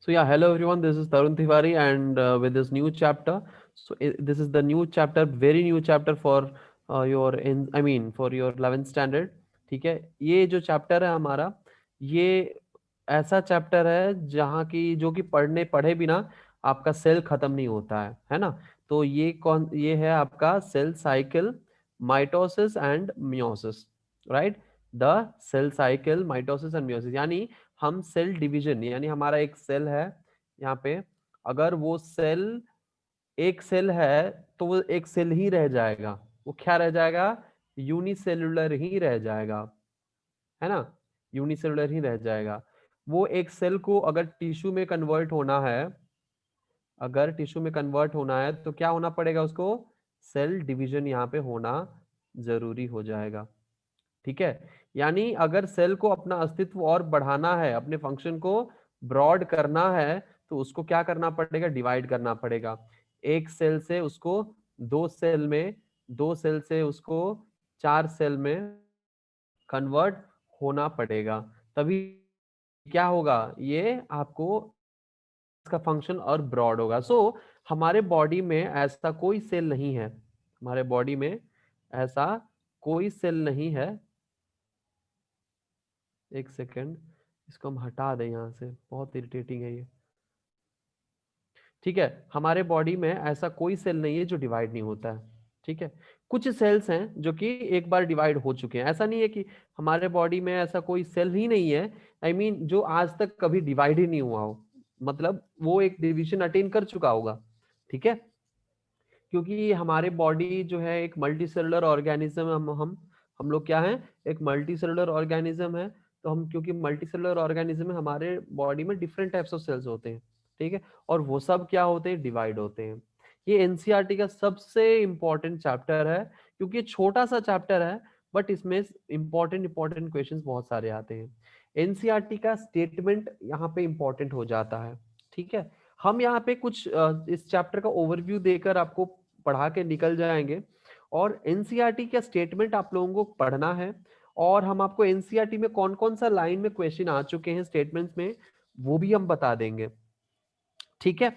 So yeah, hello everyone. This is Tarun Tiwari, and with this new chapter. This is the new chapter, very new chapter for your in. I mean for your 11th standard. ठीक है, ये जो chapter है हमारा, ये ऐसा chapter है जहाँ की जो कि पढ़ने पढ़े बिना आपका सेल खत्म नहीं होता है ना। तो ये है आपका cell cycle, mitosis and meiosis, right. The cell cycle, mitosis and meiosis, यानी हम सेल डिवीजन, यानी हमारा एक सेल है यहाँ पे, अगर वो सेल एक सेल है तो वो एक सेल ही रह जाएगा। वो क्या रह जाएगा? यूनिसेलुलर ही रह जाएगा, है ना। यूनिसेलुलर ही रह जाएगा। वो एक सेल को अगर टिश्यू में कन्वर्ट होना है, अगर टिश्यू में कन्वर्ट होना है तो क्या होना पड़ेगा उसको? सेल डिवीजन यहाँ पे होना जरूरी हो जाएगा। ठीक है, यानी अगर सेल को अपना अस्तित्व और बढ़ाना है, अपने फंक्शन को ब्रॉड करना है, तो उसको क्या करना पड़ेगा? डिवाइड करना पड़ेगा। एक सेल से उसको दो सेल में, दो सेल से उसको चार सेल में कन्वर्ट होना पड़ेगा, तभी क्या होगा? ये आपको इसका फंक्शन और ब्रॉड होगा। हमारे बॉडी में ऐसा कोई सेल नहीं है, हमारे बॉडी में ऐसा कोई सेल नहीं है। एक सेकेंड, इसको हम हटा दें यहाँ से, बहुत इरिटेटिंग है ये। ठीक है, हमारे बॉडी में ऐसा कोई सेल नहीं है जो डिवाइड नहीं होता है। ठीक है, कुछ सेल्स हैं जो कि एक बार डिवाइड हो चुके हैं। ऐसा नहीं है कि हमारे बॉडी में ऐसा कोई सेल ही नहीं है, आई मीन जो आज तक कभी डिवाइड ही नहीं हुआ हो, मतलब वो एक डिवीजन अटेन कर चुका होगा। ठीक है, क्योंकि हमारे बॉडी जो है एक मल्टी सेलुलर ऑर्गेनिज्म, हम लोग क्या हैं? एक मल्टी सेलुलर ऑर्गेनिज्म है। तो हम, क्योंकि मल्टी सेलुलर ऑर्गेनिज्म में हमारे बॉडी में डिफरेंट टाइप्स ऑफ सेल्स होते हैं। ठीक है, और वो सब क्या होते हैं? डिवाइड होते हैं। ये एनसीईआरटी का सबसे इंपॉर्टेंट चैप्टर है, क्योंकि ये छोटा सा चैप्टर है, बट इसमें इंपॉर्टेंट इंपॉर्टेंट क्वेश्चंस बहुत सारे आते हैं। एनसीईआरटी का स्टेटमेंट यहाँ पे इंपॉर्टेंट हो जाता है। ठीक है, हम यहाँ पे कुछ इस चैप्टर का ओवरव्यू देकर आपको पढ़ा के निकल जाएंगे, और एनसीईआरटी का स्टेटमेंट आप लोगों को पढ़ना है, और हम आपको एनसीईआरटी में कौन कौन सा लाइन में क्वेश्चन आ चुके हैं स्टेटमेंट्स में, वो भी हम बता देंगे। ठीक है,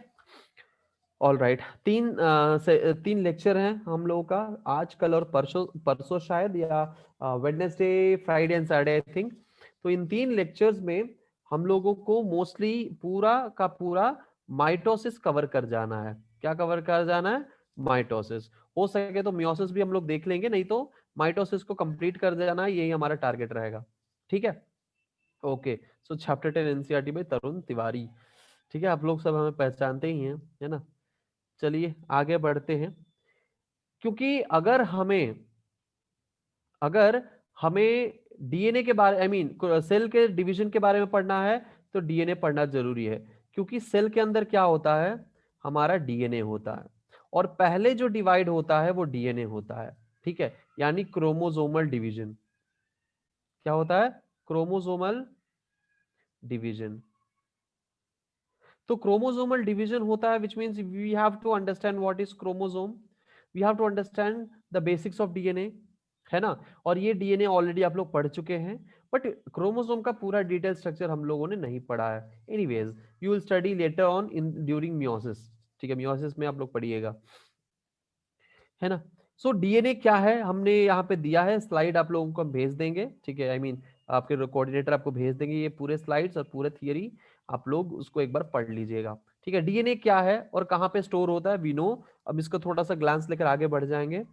ऑल राइट। तीन लेक्चर हैं हम लोगों का, आज, कल और परसों, परसों शायद, या Wednesday, Friday and Saturday I think. तो इन तीन लेक्चर्स में हम लोगों को मोस्टली पूरा का पूरा माइटोसिस कवर कर जाना है। क्या कवर कर जाना है? माइटोसिस। हो सके तो मियोसिस भी हम लोग देख लेंगे, नहीं तो माइटोसिस को कंप्लीट कर जाना है, यही हमारा टारगेट रहेगा। ठीक है, okay. So chapter 10 NCERT by Tarun Tiwari. ठीक है, आप लोग सब हमें पहचानते ही हैं, है ना। चलिए आगे बढ़ते हैं, क्योंकि अगर हमें डीएनए के बारे, आई मीन सेल के डिवीजन के बारे में पढ़ना है, तो डीएनए पढ़ना जरूरी है। क्योंकि सेल के अंदर क्या होता है? हमारा डीएनए होता है, और पहले जो डिवाइड होता है वो डीएनए होता है। ठीक है, यानी क्रोमोसोमल डिवीजन। क्या होता है? Chromosomal division. तो क्रोमोसोमल डिवीजन होता है, which means we have to understand what is chromosome, we have to understand the basics of DNA, है ना। और ये डीएनए ऑलरेडी आप लोग पढ़ चुके हैं, बट क्रोमोसोम का पूरा डिटेल स्ट्रक्चर हम लोगों ने नहीं पढ़ा है। Anyways, you will study later on in during meiosis. ठीक है, मियोसिस में आप लोग पढ़िएगा, है ना। सो डीएनए क्या है, हमने यहाँ पे दिया है स्लाइड, आप लोगों को हम भेज देंगे। ठीक है, आई मीन आपके कोऑर्डिनेटर आपको भेज देंगे ये पूरे स्लाइड्स और पूरे थियरी, आप लोग उसको एक बार पढ़ लीजिएगा। ठीक है, डीएनए क्या है और कहाँ पे स्टोर होता है, वी नो। अब इसको थोड़ा सा ग्लांस लेकर आगे बढ़ जाएंगे।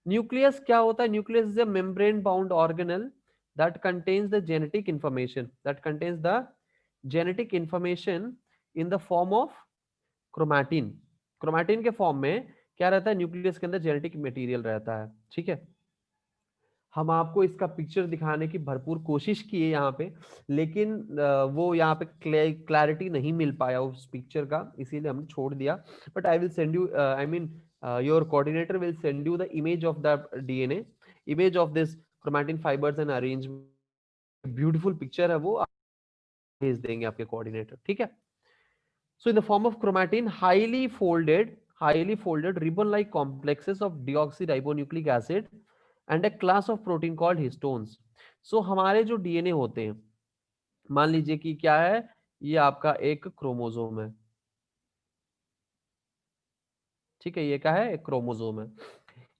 न्यूक्लियस क्या होता है? Nucleus is a membrane bound organelle that contains the genetic information, that contains the genetic information in the form of chromatin. Chromatin के फॉर्म में क्या रहता है? न्यूक्लियस के अंदर जेनेटिक मटेरियल रहता है। ठीक है, हम आपको इसका पिक्चर दिखाने की भरपूर कोशिश की है यहाँ पे, लेकिन वो यहाँ पे क्लैरिटी नहीं मिल पाया उस पिक्चर का, इसीलिए हमने छोड़ दिया। But I will send you, I mean your coordinator will send you the image of the DNA, image of this chromatin fibres and arrange. Beautiful picture है वो, आप भेज देंगे आपके कोऑर्डिनेटर। ठीक है, so in the form of chromatin, highly folded ribbon like complexes of deoxyribonucleic acid and a class of protein called histones. So हमारे जो डीएनए होते हैं, मान लीजिए कि क्या है, ये आपका एक क्रोमोसोम है, ठीक है, ये क्या है, एक क्रोमोसोम है।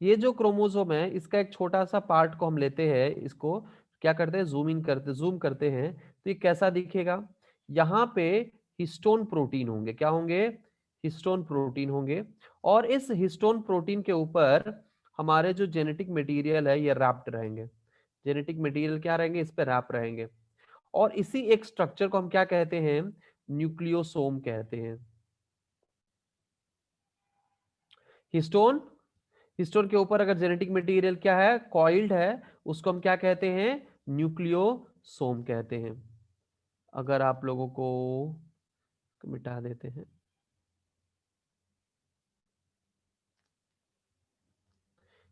ये जो क्रोमोसोम है इसका एक छोटा सा पार्ट को हम लेते हैं, इसको क्या करते हैं, जूम करते हैं, तो ये कैसा दिखेगा, यहाँ पे हिस्टोन प्रोटीन होंगे, क्या होंगे, हिस्टोन प्रोटीन होंगे, और इस हिस्टोन प्रोटीन के ऊपर हमारे जो जेनेटिक मटेरियल है ये रैप्ड रहेंगे, जेनेटिक मटेरियल क्या रहेंगे, इस पे रैप रहेंगे, और इसी एक स्ट्रक्चर को हम क्या कहते हैं, न्यूक्लियोसोम कहते हैं। हिस्टोन, हिस्टोन के ऊपर अगर जेनेटिक मटेरियल क्या है, कॉइल्ड है, उसको हम क्या कहते हैं, न्यूक्लियोसोम कहते हैं। अगर आप लोगों को मिटा देते हैं,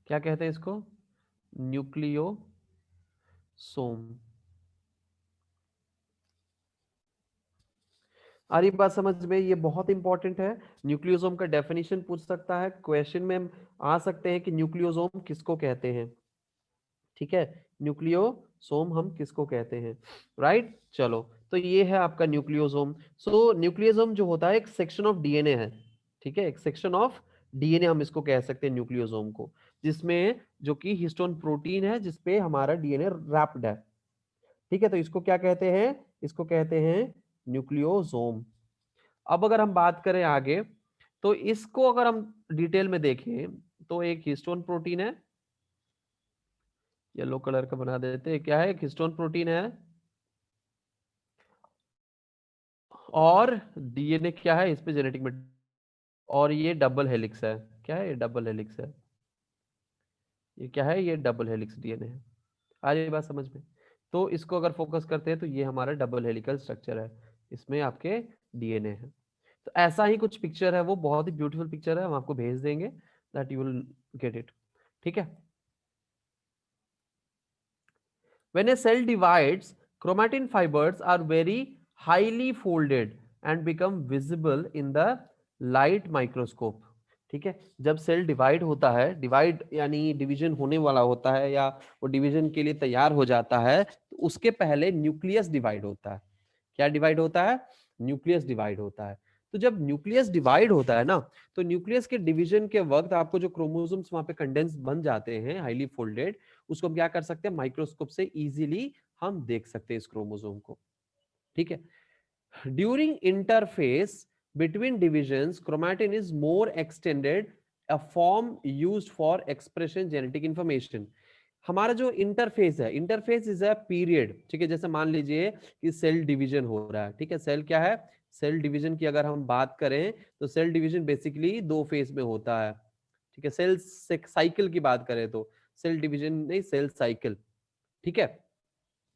क्या कहते हैं इसको, न्यूक्लियोसोम। आ रही बात समझ में, ये बहुत इंपॉर्टेंट है। न्यूक्लियोसोम का डेफिनेशन पूछ सकता है, क्वेश्चन में आ सकते हैं कि न्यूक्लियोसोम किसको कहते हैं, ठीक है, न्यूक्लियोसोम हम किसको कहते हैं, राइट। चलो, तो ये है आपका न्यूक्लियोसोम। सो न्यूक्लियोसोम जो होता है एक सेक्शन ऑफ डीएनए है, ठीक है, एक सेक्शन ऑफ डीएनए हम इसको कह सकते हैं न्यूक्लियोसोम को, जिसमें जो कि हिस्टोन प्रोटीन है जिसपे हमारा डीएनए रैप्ड है, ठीक है, तो इसको क्या कहते हैं, इसको कहते हैं न्यूक्लियोसोम। अब अगर हम बात करें आगे, तो इसको अगर हम डिटेल में देखें, तो एक हिस्टोन प्रोटीन है, येलो कलर का बना देते हैं, क्या है, एक हिस्टोन प्रोटीन है, और डीएनए क्या है, इस पे जेनेटिक में, और ये डबल हेलिक्स है, क्या है, ये डबल हेलिक्स है, ये क्या है, ये डबल हेलिक्स डीएनए है। आ रही बात समझ में, तो इसको अगर फोकस करते हैं तो ये हमारा डबल हेलिकल स्ट्रक्चर है, इसमें आपके डीएनए है। तो ऐसा ही कुछ पिक्चर है, वो बहुत ही ब्यूटीफुल पिक्चर है, हम आपको भेज देंगे, that you will get it, ठीक है। When a cell divides, chromatin fibers are very highly folded and become visible in the light microscope. ठीक है, जब सेल डिवाइड होता है, डिवाइड यानी डिवीजन होने वाला होता है या वो डिवीजन के लिए तैयार हो जाता है, तो उसके पहले न्यूक्लियस डिवाइड होता है। क्या डिवाइड होता है, न्यूक्लियस डिवाइड होता है। तो जब न्यूक्लियस डिवाइड होता है ना, तो न्यूक्लियस के डिवीजन के वक्त आपको जो क्रोमोसोम्स वहां पे कंडेंस बन जाते हैं हाईली फोल्डेड, उसको हम क्या कर सकते हैं, माइक्रोस्कोप से इजीली हम देख सकते हैं इस क्रोमोसोम को, ठीक है। During interface between divisions chromatin is more extended, a form used for expression genetic information. हमारा जो इंटरफेस है, इंटरफेस इज अ पीरियड, ठीक है, जैसे मान लीजिए कि सेल डिवीजन हो रहा है, ठीक है, सेल क्या है, सेल डिवीजन की अगर हम बात करें तो सेल डिवीजन बेसिकली दो फेज में होता है, ठीक है, सेल साइकिल की बात करें तो सेल डिवीजन नहीं, सेल साइकिल, ठीक है,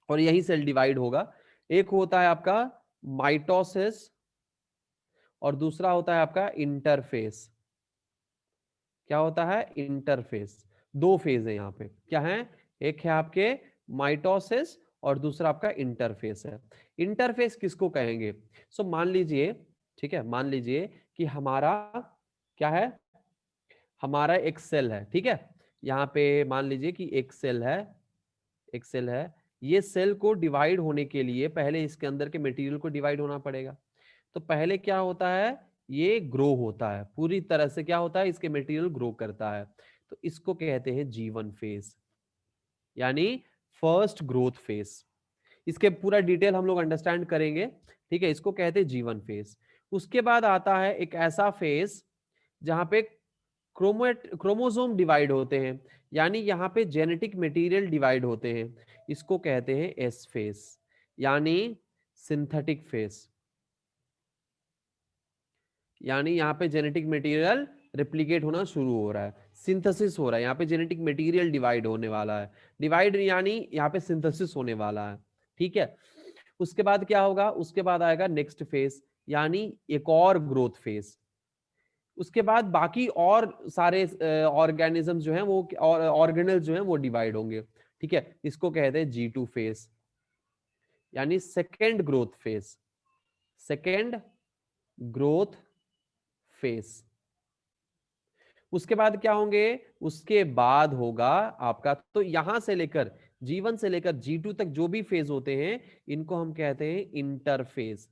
और यही सेल डिवाइड होगा। एक होता है आपका माइटोसिस और दूसरा होता है आपका इंटरफेस। क्या होता है, इंटरफेस। दो फेज है यहाँ पे, क्या है, एक है आपके माइटोसिस और दूसरा आपका इंटरफेस है। इंटरफेस किसको कहेंगे, सो मान लीजिए, ठीक है, मान लीजिए कि हमारा क्या है, हमारा एक सेल है, ठीक है, यहाँ पे मान लीजिए कि एक सेल है, एक सेल है, ये सेल को डिवाइड होने के लिए पहले इसके अंदर के मटेरियल को डिवाइड होना पड़ेगा। तो पहले क्या होता है, ये ग्रो होता है पूरी तरह से, क्या होता है, इसके मटेरियल ग्रो करता है, तो इसको कहते हैं जीवन फेज, यानी फर्स्ट ग्रोथ फेज। इसके पूरा डिटेल हम लोग अंडरस्टैंड करेंगे, ठीक है, इसको कहते हैं जीवन फेज। उसके बाद आता है एक ऐसा फेज जहां पे क्रोमोसोम डिवाइड होते हैं, यानी यहाँ पे जेनेटिक मटेरियल डिवाइड होते हैं, इसको कहते हैं एस फेज, यानी सिंथेटिक फेज। यानी यहाँ पे जेनेटिक मटेरियल रिप्लिकेट होना शुरू हो रहा है, सिंथेसिस हो रहा है, यहाँ पे जेनेटिक मटेरियल डिवाइड होने वाला है, डिवाइड यानी यहाँ पे सिंथेसिस होने वाला है, ठीक है। उसके बाद क्या होगा, उसके बाद आएगा नेक्स्ट फेज, यानी एक और ग्रोथ फेज। उसके बाद बाकी और सारे ऑर्गेनिज्म जो हैं वो, और ऑर्गेनल जो हैं वो डिवाइड होंगे, ठीक है, इसको कहते हैं G2 फेज, यानी second growth phase, second growth phase. उसके बाद क्या होंगे, उसके बाद होगा आपका, तो यहां से लेकर जीवन से लेकर G2 तक जो भी फेज होते हैं इनको हम कहते हैं इंटरफेज,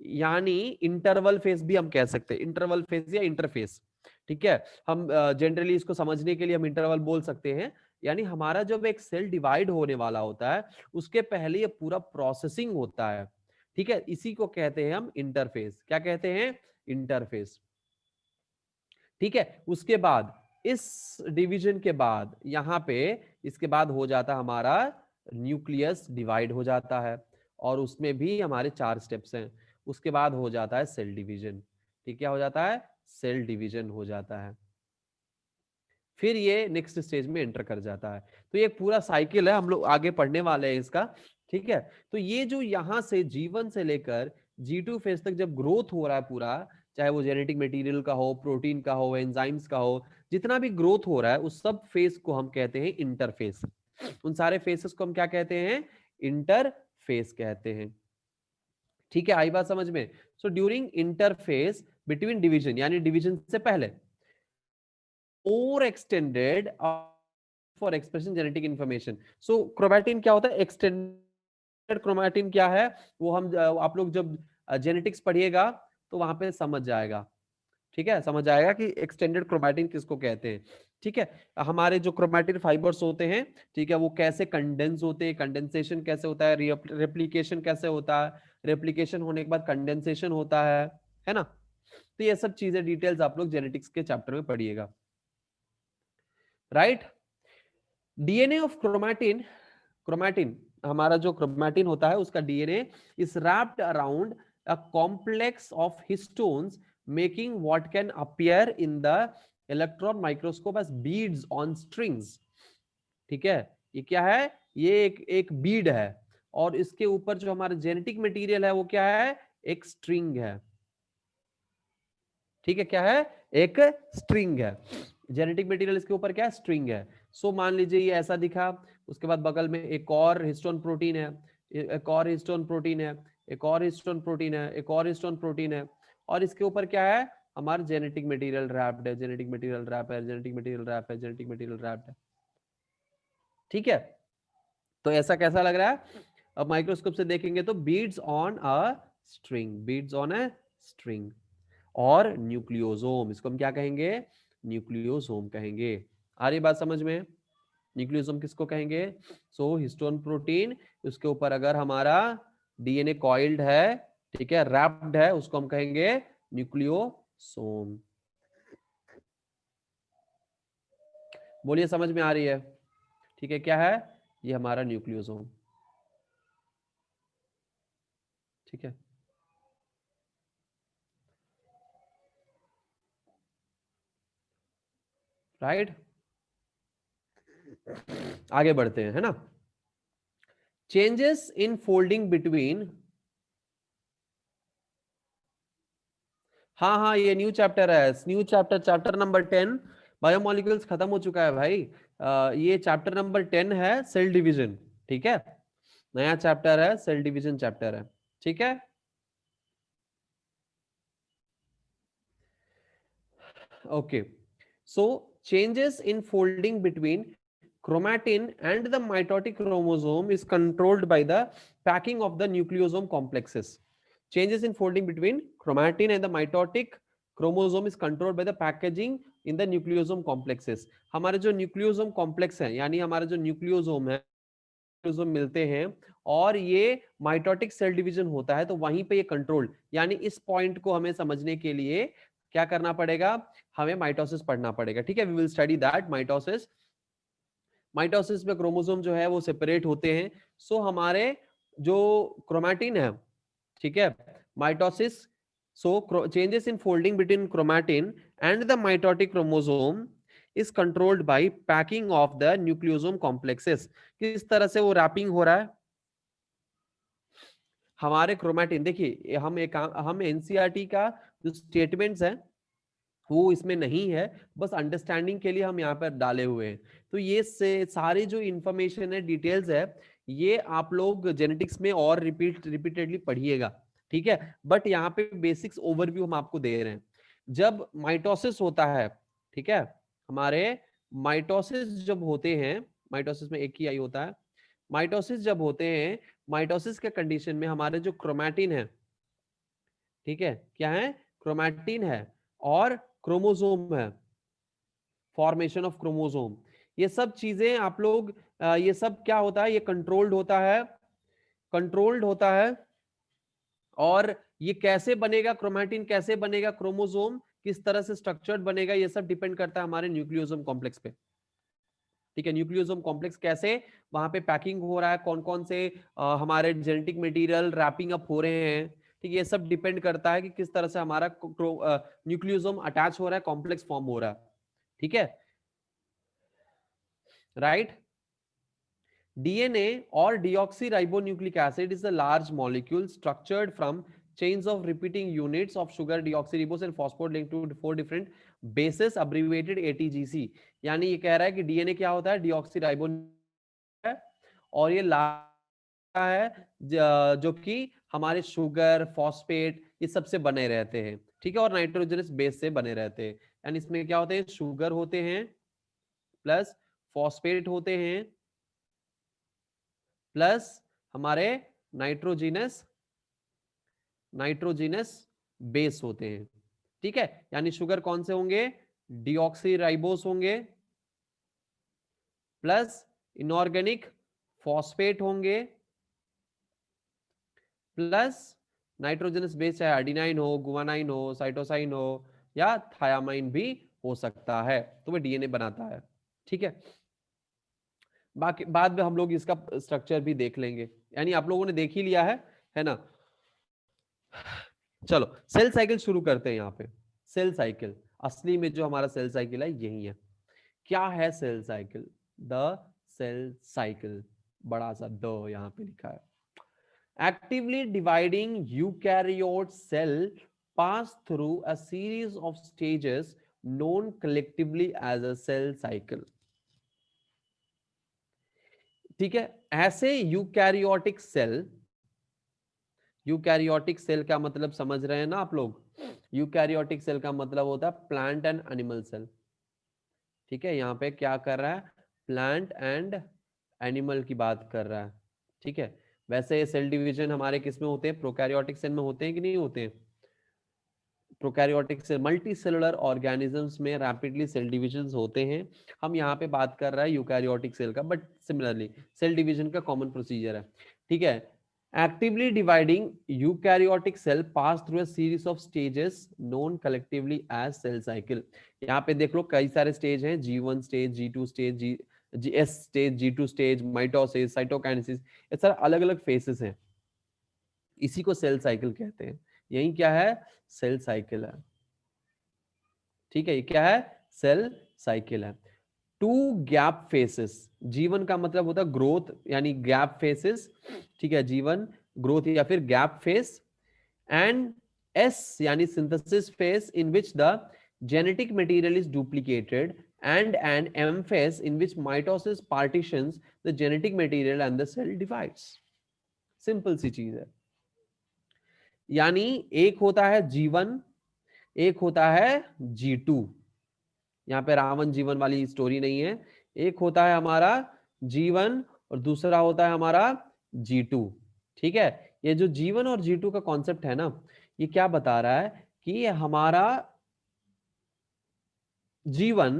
यानी इंटरवल फेज भी हम कह सकते हैं, इंटरवल फेज या इंटरफेस, ठीक है। हम जनरली इसको समझने के लिए हम इंटरवल बोल सकते हैं। यानी हमारा जब एक सेल डिवाइड होने वाला होता है उसके पहले ये पूरा प्रोसेसिंग होता है, ठीक है, इसी को कहते हैं हम इंटरफेस। क्या कहते हैं? इंटरफेस, ठीक है। उसके बाद इस डिवीजन के बाद यहां पे इसके बाद हो जाता हमारा न्यूक्लियस डिवाइड हो जाता है, और उसमें भी हमारे 4 स्टेप्स हैं। उसके बाद हो जाता है सेल डिवीजन, ठीक, क्या हो जाता है? सेल डिवीजन हो जाता है। फिर ये नेक्स्ट स्टेज में एंटर कर जाता है। तो ये एक पूरा साइकिल है, हम लोग आगे पढ़ने वाले हैं इसका, ठीक है। तो ये जो यहां से G1 से लेकर G2 फेज तक जब ग्रोथ हो रहा है पूरा, चाहे वो जेनेटिक मटेरियल का हो, प्रोटीन का हो, एंजाइम्स का हो, जितना भी ग्रोथ हो रहा है उस सब फेज को हम कहते हैं इंटरफेस। उन सारे फेसेस को हम क्या कहते हैं? इंटरफेस कहते हैं, ठीक है। आई बात समझ में? So during interface between division, यानी डिवीजन से पहले, और extended for expression genetic information. So chromatin क्या होता है? एक्सटेंडेड क्रोमैटिन क्या है वो हम आप लोग जब जेनेटिक्स पढ़िएगा तो वहां पे समझ जाएगा, ठीक है, समझ आएगा कि एक्सटेंडेड क्रोमैटिन किसको कहते हैं, ठीक है। हमारे जो क्रोमैटिन फाइबर्स होते हैं, ठीक है, वो कैसे कंडेंस होते हैं, कंडेंसेशन कैसे होता है, रेप्लिकेशन कैसे होता है, रेप्लिकेशन होने के बाद कंडेंसेशन होता है ना। तो ये सब चीजें डिटेल्स आप लोग जेनेटिक्स के चैप्टर में पढ़िएगा, right. DNA of chromatin, chromatin हमारा जो क्रोमैटिन होता है उसका DNA is wrapped around a complex of histones making what can appear in the electron microscope as beads on strings, ठीक है। ये क्या है? ये एक बीड है, और इसके ऊपर जो हमारा जेनेटिक मटेरियल है वो क्या है? एक स्ट्रिंग है, ठीक है। क्या है? एक स्ट्रिंग है। जेनेटिक मटेरियल इसके ऊपर क्या है? स्ट्रिंग है। सो मान लीजिए ये ऐसा दिखा, उसके बाद बगल में एक और हिस्टोन प्रोटीन है, एक और हिस्टोन प्रोटीन है, एक और हिस्टोन प्रोटीन है, एक और हिस्टोन प्रोटीन है, और इसके ऊपर क्या है? हमारा जेनेटिक मटेरियल रैप्ड है, जेनेटिक मटेरियल रैप है, जेनेटिक मटेरियल रैप है, जेनेटिक मटेरियल रैप्ड है, ठीक है। तो ऐसा कैसा लग रहा है? अब माइक्रोस्कोप से देखेंगे तो beads on a string, beads on a string. और न्यूक्लियोसोम, इसको हम क्या कहेंगे? न्यूक्लियोसोम कहेंगे। आ रही बात समझ में? न्यूक्लियोसोम किसको कहेंगे? सो हिस्टोन प्रोटीन, उसके ऊपर अगर हमारा डीएनए कॉइल्ड है, ठीक है, रैप्ड है, उसको हम कहेंगे न्यूक्लियोसोम। बोलिए समझ में आ रही है? ठीक है, क्या है? ये हमारा न्यूक्लियोसोम, ठीक है। राइट, आगे बढ़ते हैं, है ना। चेंजेस इन फोल्डिंग बिटवीन, हाँ हाँ, ये न्यू चैप्टर है, new chapter, chapter number 10। Biomolecules खत्म हो चुका है भाई। ये चैप्टर नंबर 10 है, सेल डिवीजन, ठीक है। नया चैप्टर है, सेल डिवीजन चैप्टर है, ठीक है। Okay, so changes in folding between chromatin and the mitotic chromosome is controlled by the packing of the nucleosome complexes. Changes in folding between chromatin and the mitotic chromosome is controlled by the packaging in the nucleosome complexes. हमारे जो nucleosome complex है, यानी हमारे जो nucleosome है, nucleosome मिलते हैं और ये माइटोटिक सेल डिवीजन होता है, तो वहीं पे ये कंट्रोल, यानी इस पॉइंट को हमें समझने के लिए क्या करना पड़ेगा? हमें माइटोसिस पढ़ना पड़ेगा, ठीक है। We will study that mitosis. Mitosis में क्रोमोसोम जो है वो सेपरेट होते हैं। सो हमारे जो क्रोमैटिन है, ठीक है, mitosis, so changes in folding between chromatin and the mitotic chromosome is controlled by packing of the nucleosome complexes. किस तरह से वो रैपिंग हो रहा है? हमारे क्रोमैटिन, देखिए हम एनसीईआरटी का जो स्टेटमेंट्स है वो इसमें नहीं है, बस अंडरस्टैंडिंग के लिए हम यहाँ पर डाले हुए हैं। तो ये से सारी जो इंफॉर्मेशन है, डिटेल्स है, ये आप लोग जेनेटिक्स में और रिपीटेडली पढ़िएगा, ठीक है। बट यहाँ पे बेसिक्स ओवरव्यू हम आपको दे रहे हैं। जब माइटोसिस होता है, ठीक है, हमारे माइटोसिस जब होते हैं, माइटोसिस में एक ही आई होता है। माइटोसिस जब होते हैं, माइटोसिस के कंडीशन में हमारे जो क्रोमैटिन है, ठीक है, क्या है, क्रोमैटिन है और क्रोमोसोम है, फॉर्मेशन ऑफ क्रोमोसोम। ये सब चीजें आप लोग ये सब क्या होता है, ये कंट्रोल्ड होता है, कंट्रोल्ड होता है। और ये कैसे बनेगा, क्रोमैटिन कैसे बनेगा, क्रोमोसोम किस तरह से स्ट्रक्चर्ड बनेगा, ये सब डिपेंड करता है हमारे न्यूक्लियोसोम कॉम्प्लेक्स पे। ठीक है, न्यूक्लियोसोम कॉम्प्लेक्स कैसे वहां पे पैकिंग हो रहा है, कौन कौन से हमारे जेनेटिक मटेरियल रैपिंग अप हो रहे हैं। ठीक है, ये सब डिपेंड करता है कि किस तरह से हमारा न्यूक्लियोसोम अटैच हो रहा है, कॉम्प्लेक्स फॉर्म हो रहा है। ठीक है, right. DNA or deoxyribonucleic acid is a large molecule structured from chains of repeating units of sugar, deoxyribose and phosphate linked to four different bases abbreviated ATGC। यानी ये कह रहा है कि डीएनए क्या होता है, डीऑक्सीराइबो है, और ये लाता है जो कि हमारे शुगर, फॉस्फेट ये सबसे बने रहते हैं। ठीक है, और नाइट्रोजनस बेस से बने रहते हैं। यानी इसमें क्या होते हैं, शुगर होते हैं प्लस फॉस्फेट होते हैं प्लस हमारे नाइट्रोजिनस नाइट्रोजिनस बेस होते हैं। ठीक है, यानी शुगर कौन से होंगे, डीऑक्सीराइबोस होंगे प्लस इनऑर्गेनिक फॉस्फेट होंगे प्लस नाइट्रोजनस बेस, चाहे आर्डिनाइन हो, गुआनाइन हो, साइटोसाइन हो या थायामाइन भी हो सकता है, तो वह डीएनए बनाता है। ठीक है, बाकी बाद में हम लोग इसका स्ट्रक्चर भी देख लेंगे, यानी आप लोगों ने देख ही लिया है ना। चलो सेल साइकिल शुरू करते हैं। यहाँ पे सेल साइकिल, असली में जो हमारा सेल साइकिल है यही है। क्या है cell cycle, the cell cycle, बड़ा सा द यहाँ पे लिखा है। Actively dividing eukaryote cell pass through a series of stages known collectively as a cell cycle। ठीक है, ऐसे यूकैरियोटिक सेल, यूकैरियोटिक सेल का मतलब समझ रहे हैं ना आप लोग, यूकैरियोटिक सेल का मतलब होता है प्लांट एंड एनिमल सेल। ठीक है, यहाँ पे क्या कर रहा है, प्लांट एंड एनिमल की बात कर रहा है। ठीक है, वैसे सेल डिवीजन हमारे किस में होते हैं, प्रोकैरियोटिक सेल में होते हैं कि नहीं होते हैं। Prokaryotic cell, multi cellular organisms में रैपिडली सेल डिविजन होते हैं। हम यहाँ पे बात कर रहे हैं यूकैरियोटिक सेल का, बट सिमिलरली सेल डिवीजन का कॉमन प्रोसीजर है। ठीक है, actively dividing eukaryotic cell pass through a series of stages known collectively as cell cycle। यहाँ पे देख लो कई सारे स्टेज हैं, G1 stage, G2 stage, GS stage, G2 stage, mitosis, cytokinesis, ये सारे अलग अलग फेसेस हैं, इसी को सेल साइकिल कहते हैं। यही क्या है, सेल साइकिल है। ठीक है, ये क्या है, सेल साइकिल है। टू गैप फेसेस, जीवन का मतलब होता है ग्रोथ, यानी गैप फेसेस। ठीक है, जीवन, ग्रोथ या फिर गैप फेस। एंड एस यानी synthesis face in which the genetic material is duplicated, and an M phase in which mitosis partitions the genetic material and the cell divides। Simple सी चीज है, यानी एक होता है जीवन, एक होता है G2। यहाँ पे रावण जीवन वाली स्टोरी नहीं है, एक होता है हमारा जीवन और दूसरा होता है हमारा G2। ठीक है, ये जो जीवन और G2 का कॉन्सेप्ट है ना, ये क्या बता रहा है कि हमारा जीवन,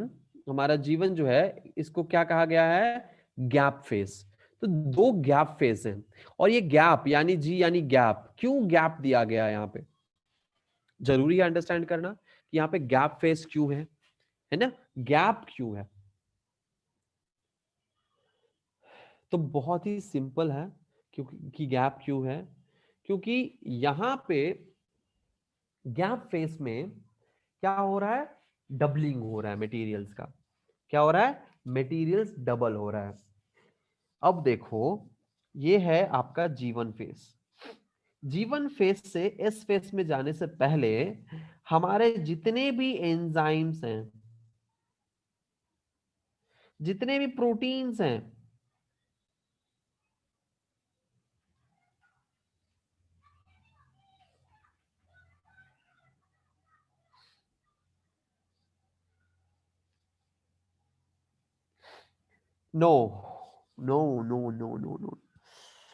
हमारा जीवन जो है इसको क्या कहा गया है, गैप फेस। तो दो गैप फेस हैं, और ये गैप यानी जी यानी गैप, क्यों गैप दिया गया है यहाँ पे, जरूरी है अंडरस्टैंड करना कि यहाँ पे गैप फेस क्यों है ना, गैप क्यों है। तो बहुत ही सिंपल है, क्योंकि गैप क्यों है, क्योंकि यहां पे गैप फेस में क्या हो रहा है, डबलिंग हो रहा है मटेरियल्स का। क्या हो रहा है, मटेरियल्स डबल हो रहा है। अब देखो, ये है आपका जीवन फेस। जीवन फेस से एस फेस में जाने से पहले हमारे जितने भी एंजाइम्स हैं, जितने भी प्रोटीन्स हैं, no no no no no no,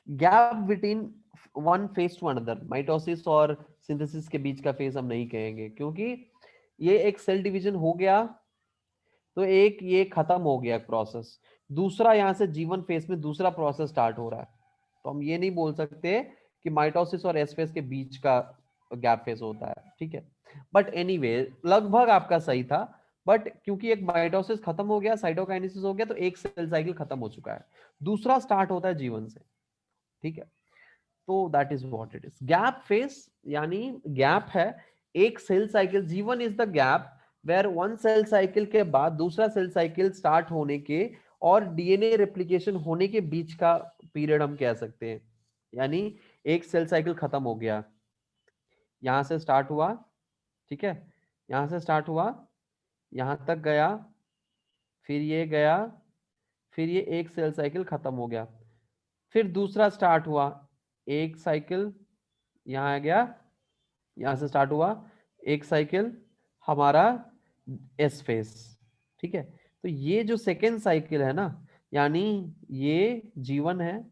gap between one phase to another, mitosis और सिंथेसिस के बीच का फेज हम नहीं कहेंगे, क्योंकि ये एक सेल डिवीजन हो गया तो एक ये खत्म हो गया प्रोसेस, दूसरा यहां से जीवन फेज में दूसरा प्रोसेस स्टार्ट हो रहा है। तो हम ये नहीं बोल सकते कि माइटोसिस और एस फेज के बीच का गैप फेज होता है, ठीक है। बट एनीवे लगभग आपका सही था, बट क्योंकि एक माइटोसिस खत्म हो गया, साइटोकाइनेसिस हो गया, तो एक सेल साइकिल खत्म हो चुका है, दूसरा स्टार्ट होता है जीवन से, ठीक है। तो that is what it is gap phase, यानी गैप है एक cell cycle, G one is the gap where one cell cycle के बाद दूसरा सेल साइकिल स्टार्ट होने के और डीएनए रेप्लिकेशन होने के बीच का पीरियड हम कह सकते हैं। यानी एक सेल साइकिल खत्म हो गया, यहां से स्टार्ट हुआ, ठीक है, यहां से स्टार्ट हुआ, यहां तक गया, फिर ये गया, फिर ये एक सेल साइकिल खत्म हो गया, फिर दूसरा स्टार्ट हुआ, एक साइकिल यहां आ गया, यहां से स्टार्ट हुआ एक साइकिल, हमारा एस फेस, ठीक है। तो ये जो सेकेंड साइकिल है ना, यानी ये जीवन है,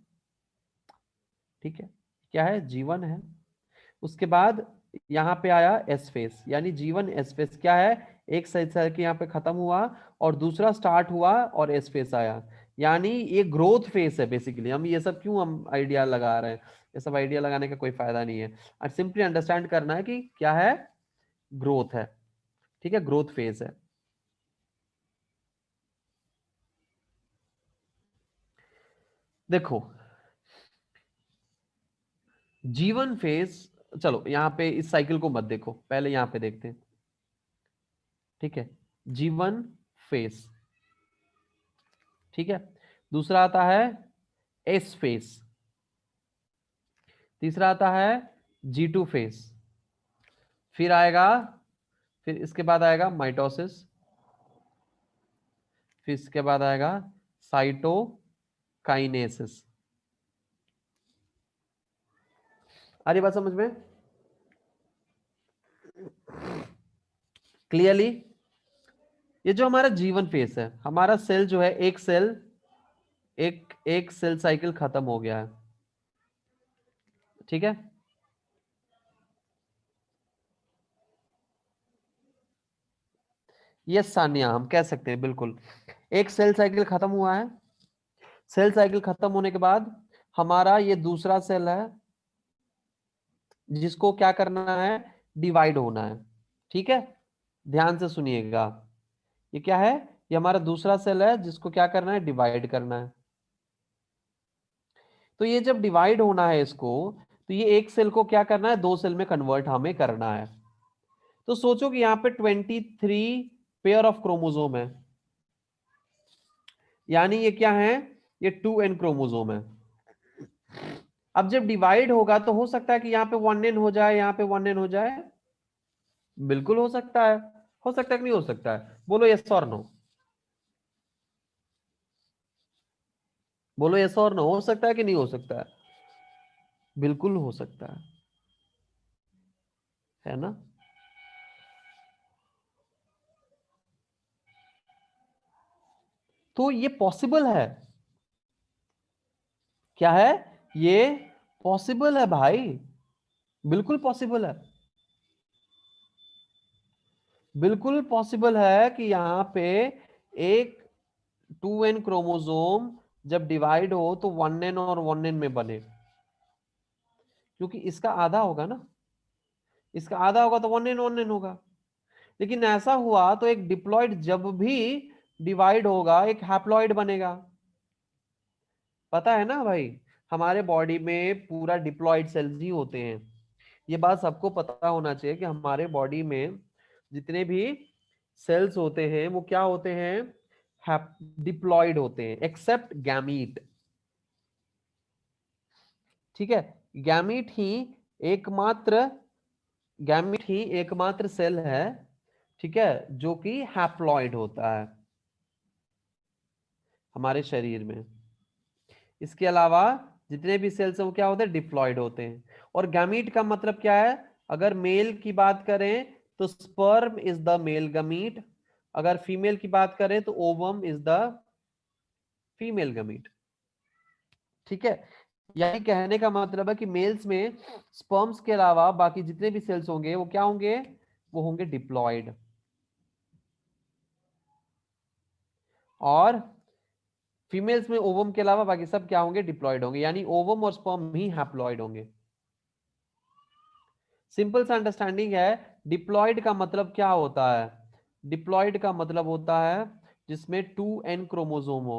ठीक है, क्या है, जीवन है। उसके बाद यहाँ पे आया एस फेस, यानी जीवन एस फेस क्या है, एक साइकिल यहाँ पे खत्म हुआ और दूसरा स्टार्ट हुआ और एस फेस आया, यानी ये ग्रोथ फेस है बेसिकली। हम ये सब क्यों हम आइडिया लगा रहे हैं, ये सब आइडिया लगाने का कोई फायदा नहीं है, और सिंपली अंडरस्टैंड करना है कि क्या है, ग्रोथ है, ठीक है, ग्रोथ फेज है। देखो जीवन फेज, चलो यहाँ पे इस साइकिल को मत देखो, पहले यहाँ पे देखते हैं, ठीक है, जीवन फेज, ठीक है। दूसरा आता है एस फेज, तीसरा आता है G2 फेज, फिर आएगा, फिर इसके बाद आएगा माइटोसिस, फिर इसके बाद आएगा साइटोकाइनेसिस। आ रही बात समझ में क्लियरली? ये जो हमारा जीवन फेज है, हमारा सेल जो है, एक सेल, एक सेल साइकिल खत्म हो गया है, ठीक है। ये सानिया हम कह सकते हैं, बिल्कुल एक सेल साइकिल खत्म हुआ है, सेल साइकिल खत्म होने के बाद हमारा ये दूसरा सेल है जिसको क्या करना है, डिवाइड होना है, ठीक है। ध्यान से सुनिएगा, ये क्या है, ये हमारा दूसरा सेल है जिसको क्या करना है, डिवाइड करना है। तो ये जब डिवाइड होना है इसको, तो ये एक सेल को क्या करना है, दो सेल में कन्वर्ट हमें करना है। तो सोचो कि यहाँ पे 23 पेयर ऑफ क्रोमोसोम है, यानी ये क्या है, ये 2n क्रोमोसोम है। अब जब डिवाइड होगा तो हो सकता है कि यहाँ पे 1n हो जाए, यहाँ पे 1n हो जाए, बिल्कुल हो सकता है, हो सकता है कि नहीं हो सकता है, बोलो यस और नो, बोलो यस और नो, हो सकता है कि नहीं हो सकता है, बिल्कुल हो सकता है ना। तो ये पॉसिबल है, क्या है, ये पॉसिबल है भाई, बिल्कुल पॉसिबल है, बिल्कुल पॉसिबल है कि यहाँ पे एक 2n क्रोमोसोम जब डिवाइड हो तो 1n और 1n में बने, क्योंकि इसका आधा होगा ना, इसका आधा होगा तो 1n 1n होगा। लेकिन ऐसा हुआ तो एक डिप्लॉइड जब भी डिवाइड होगा एक हैप्लॉइड बनेगा, पता है ना भाई, हमारे बॉडी में पूरा डिप्लॉइड सेल्स ही होते हैं। ये बात सबको पता होना चाहिए कि हमारे बॉडी में जितने भी सेल्स होते हैं वो क्या होते हैं, डिप्लॉइड होते हैं, एक्सेप्ट गैमीट, ठीक है। गैमीट ही एकमात्र गैमीट ही एकमात्र सेल है, ठीक है, जो कि हैप्लॉइड होता है हमारे शरीर में। इसके अलावा जितने भी सेल्स हैं वो क्या होते हैं, डिप्लॉइड होते हैं। और गैमीट का मतलब क्या है, अगर मेल की बात करें तो sperm is the male gamete, अगर फीमेल की बात करें तो ovum is the female gamete, ठीक है। यानी कहने का मतलब है कि मेल्स में स्पर्म्स के अलावा बाकी जितने भी सेल्स होंगे वो क्या होंगे, वो होंगे डिप्लॉयड, और फीमेल्स में ओवम के अलावा बाकी सब क्या होंगे, डिप्लॉयड होंगे, यानी ओवम और स्पर्म ही हैप्लॉयड होंगे। सिंपल सा अंडरस्टैंडिंग है। डिप्लॉयड का मतलब क्या होता है, डिप्लॉयड का मतलब होता है जिसमें 2n क्रोमोसोम हो।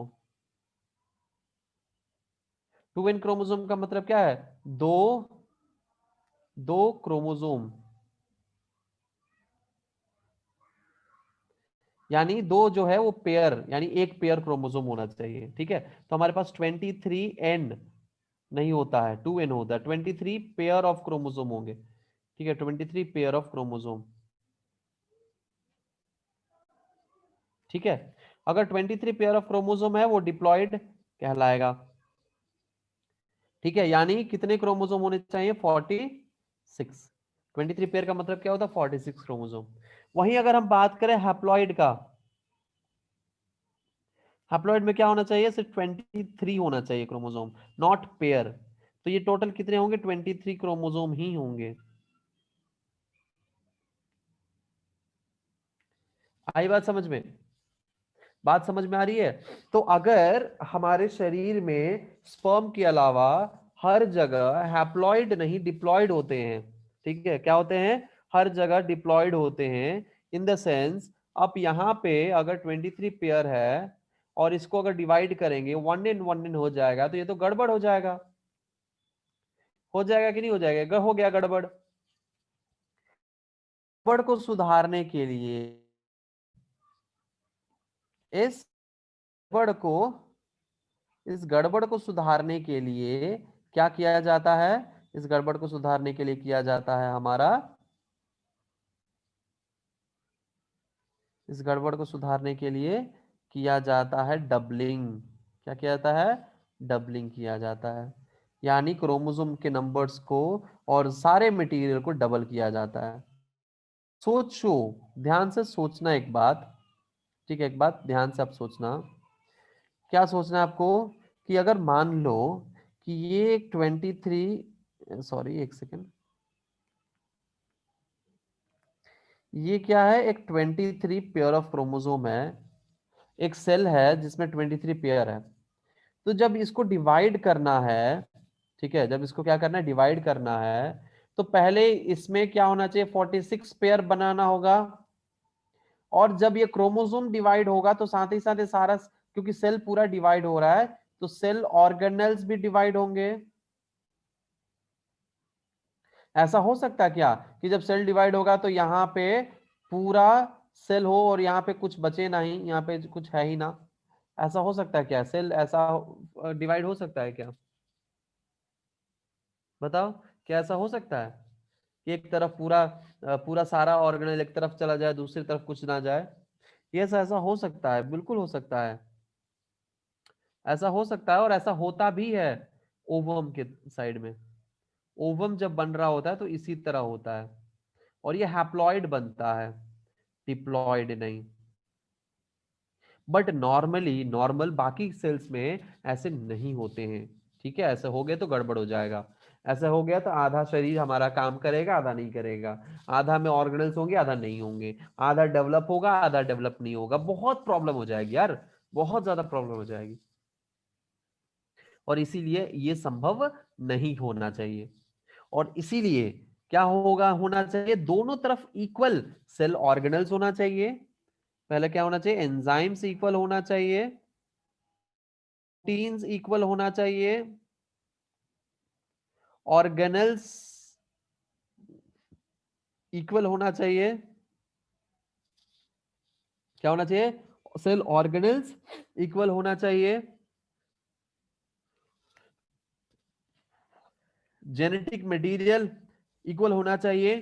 2n क्रोमोसोम का मतलब क्या है, दो दो क्रोमोसोम, यानी दो जो है वो पेयर, यानी एक पेयर क्रोमोसोम होना चाहिए, ठीक है। तो हमारे पास 23n नहीं होता है, 2n होता है, 23 पेयर ऑफ क्रोमोसोम होंगे, ठीक है, 23 पेयर ऑफ क्रोमोसोम, ठीक है। अगर 23 पेयर ऑफ क्रोमोसोम है वो डिप्लॉयड कहलाएगा, ठीक है। यानी कितने क्रोमोसोम होने चाहिए, 46। 23 पेयर का मतलब क्या होता है, 46 क्रोमोसोम। वहीं अगर हम बात करें हैप्लॉइड का, हैप्लॉइड में क्या होना चाहिए, सिर्फ 23 होना चाहिए क्रोमोसोम, नॉट पेयर। तो ये टोटल कितने होंगे, 23 क्रोमोसोम ही होंगे। आई बात समझ में, बात समझ में आ रही है। तो अगर हमारे शरीर में स्पर्म के अलावा हर जगह हैप्लॉइड नहीं डिप्लॉयड होते हैं, ठीक है, क्या होते हैं, हर जगह डिप्लॉयड होते हैं, इन द सेंस अब यहाँ पे अगर 23 पेयर है और इसको अगर डिवाइड करेंगे 1 in 1 in हो जाएगा, तो ये तो गड़बड़ हो जाएगा, हो जाएगा कि नहीं हो जाएगा, हो गया गड़बड़। गड़बड़ को सुधारने के लिए इस गड़बड़ को इस गड़बड़ को सुधारने के लिए क्या किया जाता है, इस गड़बड़ को सुधारने के लिए किया जाता है हमारा, इस गड़बड़ को सुधारने के लिए किया जाता है डबलिंग। क्या किया जाता है, डबलिंग किया जाता है, यानी क्रोमोसोम के नंबर्स को और सारे मटेरियल को डबल किया जाता है। सोचो, ध्यान से सोचना एक बात, ठीक है, एक बात ध्यान से आप सोचना, क्या सोचना है आपको, कि अगर मान लो कि ये 23, सॉरी एक सेकेंड, ये क्या है, एक 23 पेयर ऑफ क्रोमोसोम है, एक सेल है जिसमें 23 पेयर है। तो जब इसको डिवाइड करना है, ठीक है, जब इसको क्या करना है, डिवाइड करना है, तो पहले इसमें क्या होना चाहिए, 46 पेयर बनाना होगा, और जब ये क्रोमोसोम डिवाइड होगा तो साथ ही साथ ये सारा, क्योंकि सेल पूरा डिवाइड हो रहा है तो सेल ऑर्गेनेल्स भी डिवाइड होंगे। ऐसा हो सकता है क्या कि जब सेल डिवाइड होगा तो यहाँ पे पूरा सेल हो और यहाँ पे कुछ बचे नहीं, यहाँ पे कुछ है ही ना, ऐसा हो सकता है क्या, सेल ऐसा डिवाइड हो सकता है क्या, बताओ, क्या ऐसा हो सकता है कि एक तरफ पूरा पूरा सारा ऑर्गेनेल एक तरफ चला जाए, दूसरी तरफ कुछ ना जाए, ये ऐसा ऐसा हो सकता है, बिल्कुल हो सकता है, ऐसा हो सकता है और ऐसा होता भी है ओवम के साइड में। ओवम जब बन रहा होता है तो इसी तरह होता है, और ये हैप्लॉइड बनता है, डिप्लॉयड नहीं। बट नॉर्मली, नॉर्मल बाकी सेल्स में ऐसे नहीं होते हैं, ठीक है, ऐसे हो गए तो गड़बड़ हो जाएगा। ऐसा हो गया तो आधा शरीर हमारा काम करेगा, आधा नहीं करेगा, आधा में ऑर्गेनल्स होंगे, आधा नहीं होंगे, आधा डेवलप होगा, आधा डेवलप नहीं होगा, बहुत प्रॉब्लम हो जाएगी यार, बहुत ज्यादा प्रॉब्लम हो जाएगी, और इसीलिए ये संभव नहीं होना चाहिए। और इसीलिए क्या होगा, होना चाहिए दोनों तरफ इक्वल सेल ऑर्गेनल्स होना चाहिए, पहले क्या होना चाहिए, एंजाइम्स इक्वल होना चाहिए, प्रोटीन्स इक्वल होना चाहिए, ऑर्गेनल्स इक्वल होना चाहिए, क्या होना चाहिए, सेल ऑर्गेनल्स इक्वल होना चाहिए, जेनेटिक मटेरियल इक्वल होना चाहिए।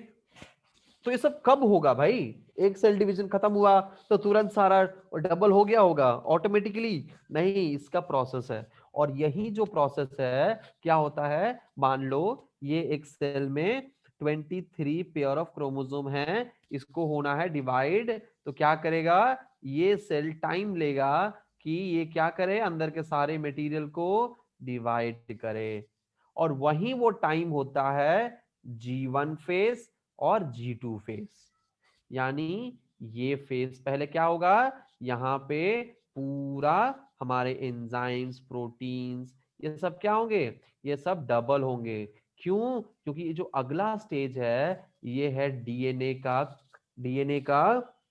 तो ये सब कब होगा भाई, एक सेल डिवीजन खत्म हुआ तो तुरंत सारा डबल हो गया होगा ऑटोमेटिकली, नहीं, इसका प्रोसेस है। और यही जो प्रोसेस है क्या होता है, मान लो ये एक सेल में 23 पेयर ऑफ क्रोमोसोम है, इसको होना है डिवाइड, तो क्या करेगा, ये सेल टाइम लेगा कि ये क्या करे, अंदर के सारे मटेरियल को डिवाइड करे, और वही वो टाइम होता है G1 फेज और G2 फेज। यानी ये फेज पहले क्या होगा, यहाँ पे पूरा हमारे एंजाइम्स, प्रोटीन्स, ये सब क्या होंगे, ये सब डबल होंगे। क्यों? क्योंकि ये जो अगला स्टेज है ये है डीएनए का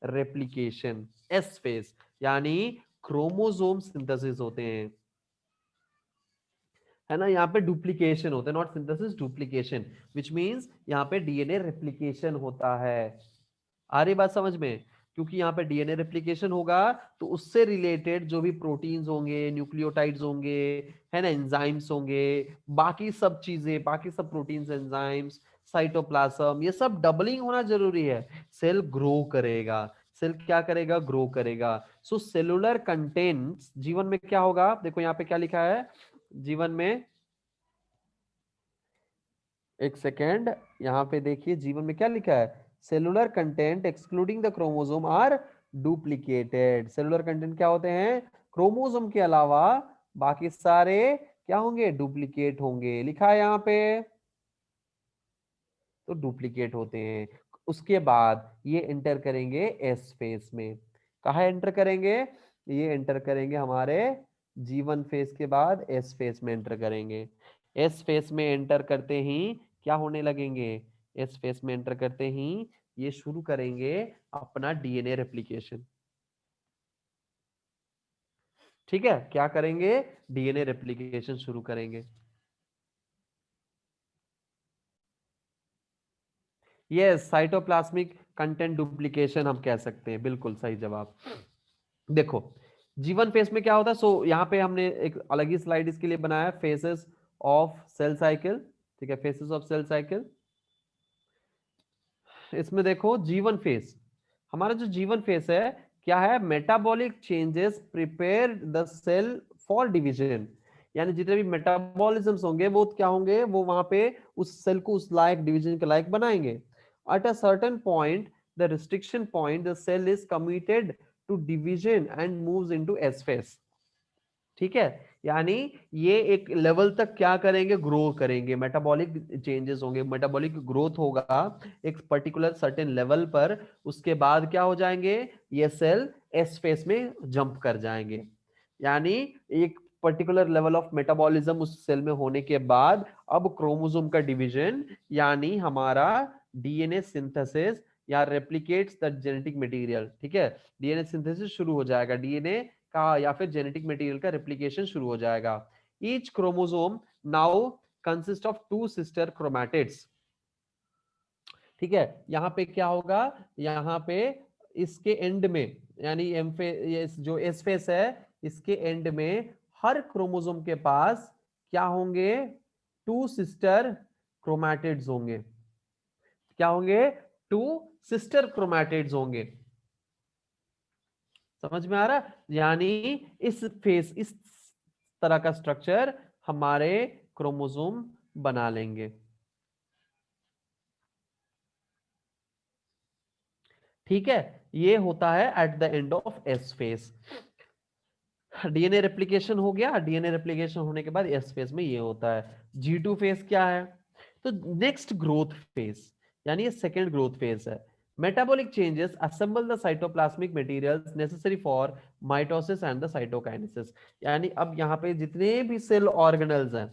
रेप्लिकेशन, एस फेज, यानी क्रोमोसोम सिंथेसिस होते हैं, है ना। यहाँ पे डुप्लीकेशन होता है, not synthesis, duplication, which means यहाँ पे डीएनए रेप्लिकेशन होता है। आ रही बात समझ में? क्योंकि यहाँ पे डीएनए रेप्लिकेशन होगा तो उससे रिलेटेड जो भी प्रोटीन्स होंगे, न्यूक्लियोटाइड्स होंगे, है ना, एंजाइम्स होंगे, बाकी सब चीजें, बाकी सब प्रोटीन्स, एंजाइम्स, साइटोप्लाज्म, ये सब डबलिंग होना जरूरी है। सेल ग्रो करेगा, सेल क्या करेगा, ग्रो करेगा। सो सेलुलर कंटेंट्स जीवन में क्या होगा, देखो यहाँ पे क्या लिखा है जीवन में, एक सेकेंड, यहाँ पे देखिए जीवन में क्या लिखा है, cellular content excluding the chromosome are duplicated. Cellular content क्या होते हैं, क्रोमोसोम के अलावा बाकी सारे क्या होंगे, डुप्लीकेट होंगे, लिखा है यहाँ पे, तो डुप्लीकेट होते हैं। उसके बाद ये एंटर करेंगे एस फेज में। कहा एंटर करेंगे, ये एंटर करेंगे हमारे जीवन फेज के बाद एस फेज में एंटर करेंगे। एस फेज में एंटर करते ही क्या होने लगेंगे, एस फेज में एंटर करते ही ये शुरू करेंगे अपना डीएनए रेप्लिकेशन। ठीक है, क्या करेंगे, डीएनए रेप्लिकेशन शुरू करेंगे। यस, साइटोप्लाज्मिक कंटेंट डुप्लीकेशन हम कह सकते हैं, बिल्कुल सही जवाब। देखो जीवन फेज में क्या होता है, सो यहाँ पे हमने एक अलग ही स्लाइड इसके लिए बनाया, फेसेस ऑफ सेल साइकिल। ठीक है, फेसेस ऑफ सेल साइकिल। इसमें देखो जीवन फेज, हमारा जो जीवन फेज है क्या है, metabolic changes prepare the cell for division. यानी जितने भी मेटाबॉलिज्म्स होंगे वो क्या होंगे, वो वहां पे उस सेल को उस लायक, डिवीजन के लायक बनाएंगे। At a certain point, the restriction point, the cell is committed to division and moves into S phase. ठीक है, यानी ये एक लेवल तक क्या करेंगे, ग्रो करेंगे, मेटाबॉलिक चेंजेस होंगे, मेटाबॉलिक ग्रोथ होगा एक पर्टिकुलर सर्टेन लेवल पर। उसके बाद क्या हो जाएंगे, ये सेल एस फेस में जंप कर जाएंगे। यानी एक पर्टिकुलर लेवल ऑफ मेटाबॉलिज्म उस सेल में होने के बाद अब क्रोमोसोम का डिवीजन, यानी हमारा डीएनए सिंथेसिस या रेप्लिकेट्स द जेनेटिक मटेरियल। ठीक है, डीएनए सिंथेसिस शुरू हो जाएगा, डीएनए का या फिर जेनेटिक मटेरियल का रेप्लिकेशन शुरू हो जाएगा। Each chromosome now consist of two sister chromatids. ठीक है, यहाँ पे क्या होगा, यहाँ पे इसके एंड में, यानी ये जो एस फेस है इसके एंड में हर क्रोमोसोम के पास क्या होंगे, टू सिस्टर क्रोमैटिड्स होंगे। क्या होंगे, टू सिस्टर क्रोमैटिड्स होंगे। समझ में आ रहा, यानी इस तरह का स्ट्रक्चर हमारे क्रोमोसोम बना लेंगे। ठीक है, ये होता है at the end of S phase. DNA replication हो गया, डीएनए रेप्लिकेशन होने के बाद एस फेज में ये होता है। G2 फेज क्या है, तो नेक्स्ट ग्रोथ फेज, यानी ये सेकेंड ग्रोथ फेज है। Metabolic changes assemble the cytoplasmic materials necessary for mitosis and the cytokinesis. यानी अब यहाँ पे जितने भी सेल ऑर्गेनल्स हैं,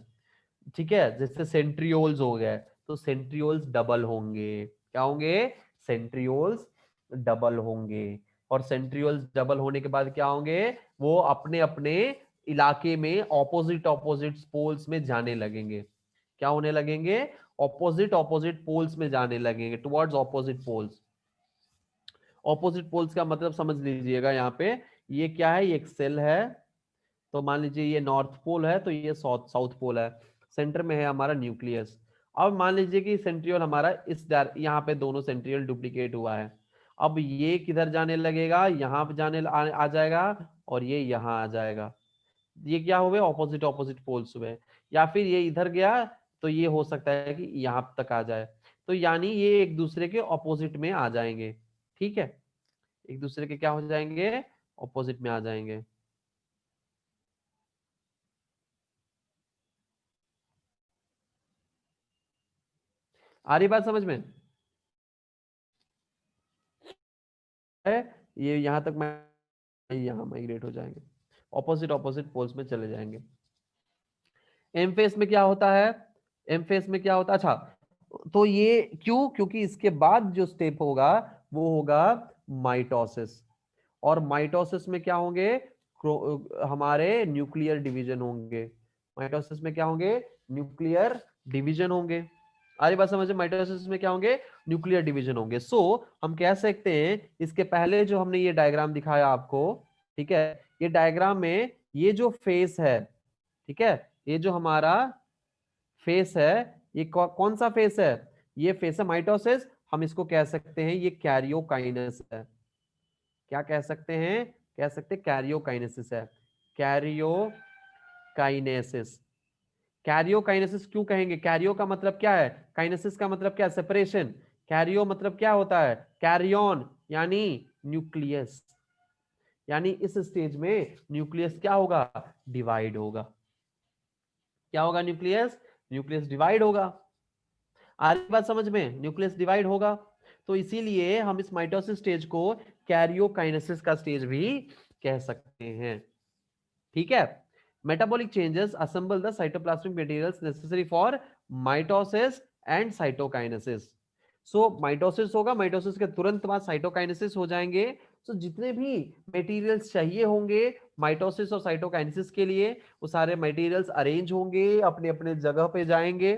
ठीक है, जैसे सेंट्रियोल्स हो गए, तो सेंट्रियोल्स डबल होंगे। क्या होंगे, सेंट्रियोल्स डबल होंगे। और सेंट्रियोल्स डबल होने के बाद क्या होंगे, वो अपने अपने इलाके में ऑपोजिट ऑपोजिट पोल्स में जाने लगेंगे। क्या होने लगेंगे, ऑपोजिट ऑपोजिट पोल्स में जाने लगेंगे, towards opposite poles. Opposite poles का मतलब समझ लीजिएगा, यहाँ पे ये क्या है, ये एक सेल है, तो मान लीजिए ये नॉर्थ पोल है, तो ये साउथ साउथ पोल है, सेंटर में है हमारा न्यूक्लियस। अब मान लीजिए कि सेंट्रियोल हमारा यहाँ पे दोनों सेंट्रियोल डुप्लीकेट हुआ है। अब ये किधर जाने लगेगा, यहाँ पे आ जाएगा, और ये यहाँ आ जाएगा। ये क्या हुए, ऑपोजिट ऑपोजिट पोल्स हुए। या फिर ये इधर गया, तो ये हो सकता है कि यहाँ तक आ जाए। तो यानी ये एक दूसरे के ऑपोजिट में आ जाएंगे। ठीक है, एक दूसरे के क्या हो जाएंगे, ऑपोजिट में आ जाएंगे। आ रही बात समझ में है? ये यहां तक मैं यहां माइग्रेट हो जाएंगे, ऑपोजिट ऑपोजिट पोल्स में चले जाएंगे। एम फेस में क्या होता है? एम फेस में क्या होता है? अच्छा, तो ये क्यों? क्योंकि इसके बाद जो स्टेप होगा वो होगा माइटोसिस, और माइटोसिस में क्या होंगे? हमारे न्यूक्लियर डिवीजन होंगे। माइटोसिस में क्या होंगे? न्यूक्लियर डिवीजन होंगे। आरी बात समझे? माइटोसिस में क्या होंगे? न्यूक्लियर डिवीजन होंगे। सो हम कह सकते हैं, इसके पहले जो हमने ये डायग्राम दिखाया आपको, ठीक है, ये डायग्राम में ये जो फेस है, ठीक है, ये जो हमारा फेस है, ये कौन सा फेस है? ये फेस है माइटोसिस। हम इसको कह सकते हैं ये कैरियोकाइनेस है। क्या कह सकते हैं? कह सकते कैरियोकाइनेसिस है। कैरियोकाइनेसिस। कैरियोकाइनेसिस क्यों कहेंगे? कैरियो का मतलब क्या है? काइनेसिस का मतलब क्या है? सेपरेशन। कैरियो मतलब क्या होता है? कैरियन, यानी न्यूक्लियस। यानी इस स्टेज में न्यूक्लियस क्या होगा? डिवाइड होगा। क्या होगा? न्यूक्लियस, न्यूक्लियस डिवाइड होगा। आ रही बात समझ में? न्यूक्लियस डिवाइड होगा। तो इसीलिए हम इस माइटोसिस स्टेज को कैरियोकाइनेसिस का स्टेज भी कह सकते हैं। ठीक है। Metabolic changes assemble the cytoplasmic materials necessary for mitosis and cytokinesis. So mitosis होगा, माइटोसिस के तुरंत बाद साइटोकाइनेसिस हो जाएंगे। सो जितने भी मटेरियल्स चाहिए होंगे माइटोसिस और साइटोकाइनेसिस के लिए, वो सारे मटेरियल्स अरेंज होंगे, अपने अपने जगह पे जाएंगे।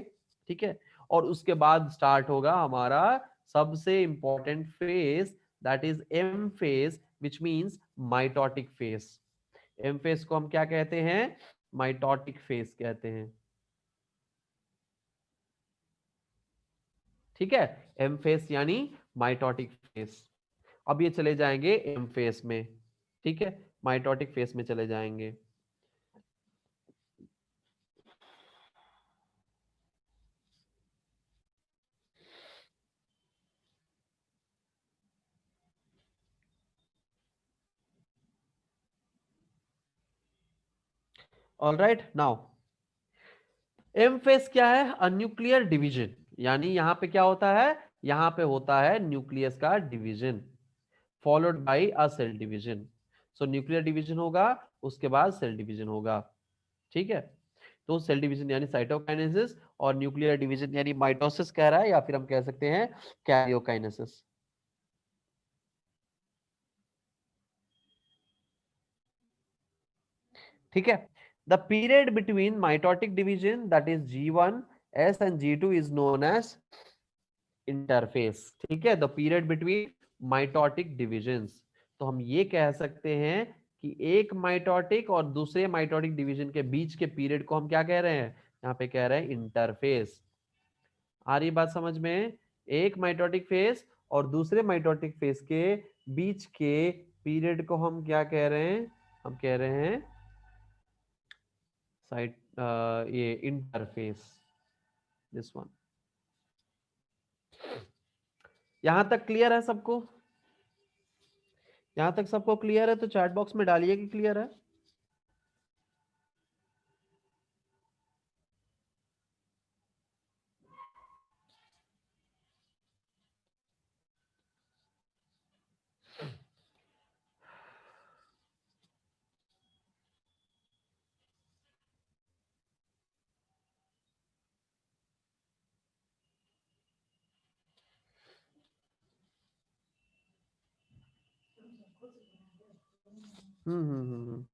ठीक है। और उसके बाद स्टार्ट होगा हमारा सबसे important phase, that is M phase, which means mitotic phase. M phase को हम क्या कहते हैं? माइटोटिक फेस कहते हैं। ठीक है। एम फेस यानी माइटोटिक फेस। अब ये चले जाएंगे एम फेस में। ठीक है, माइटोटिक फेस में चले जाएंगे। All right, now M phase क्या है? A nuclear division. यानी यहां पे क्या होता है? यहां पे होता है न्यूक्लियस का division, followed by a cell division. So nuclear division होगा, उसके बाद सेल डिवीजन होगा। ठीक है। तो सेल डिवीजन यानी साइटोकाइनेसिस, और न्यूक्लियर डिवीजन यानी माइटोसिस कह रहा है, या फिर हम कह सकते हैं कैरियोकाइनेसिस। ठीक है। The period between mitotic division, that is G1 S and G2 is known as interphase. ठीक है, the period between mitotic divisions. तो हम ये कह सकते हैं कि एक माइटोटिक और दूसरे माइटोटिक डिवीजन के बीच के पीरियड को हम क्या कह रहे हैं? यहाँ पे कह रहे हैं इंटरफेस। आ रही बात समझ में? एक माइटोटिक फेस और दूसरे माइटोटिक फेस के बीच के पीरियड को हम क्या कह रहे हैं? हम कह रहे हैं साइट ये इंटरफेस, दिस वन। यहां तक क्लियर है सबको? यहां तक सबको क्लियर है तो चैट बॉक्स में डालिए कि क्लियर है। हम्म।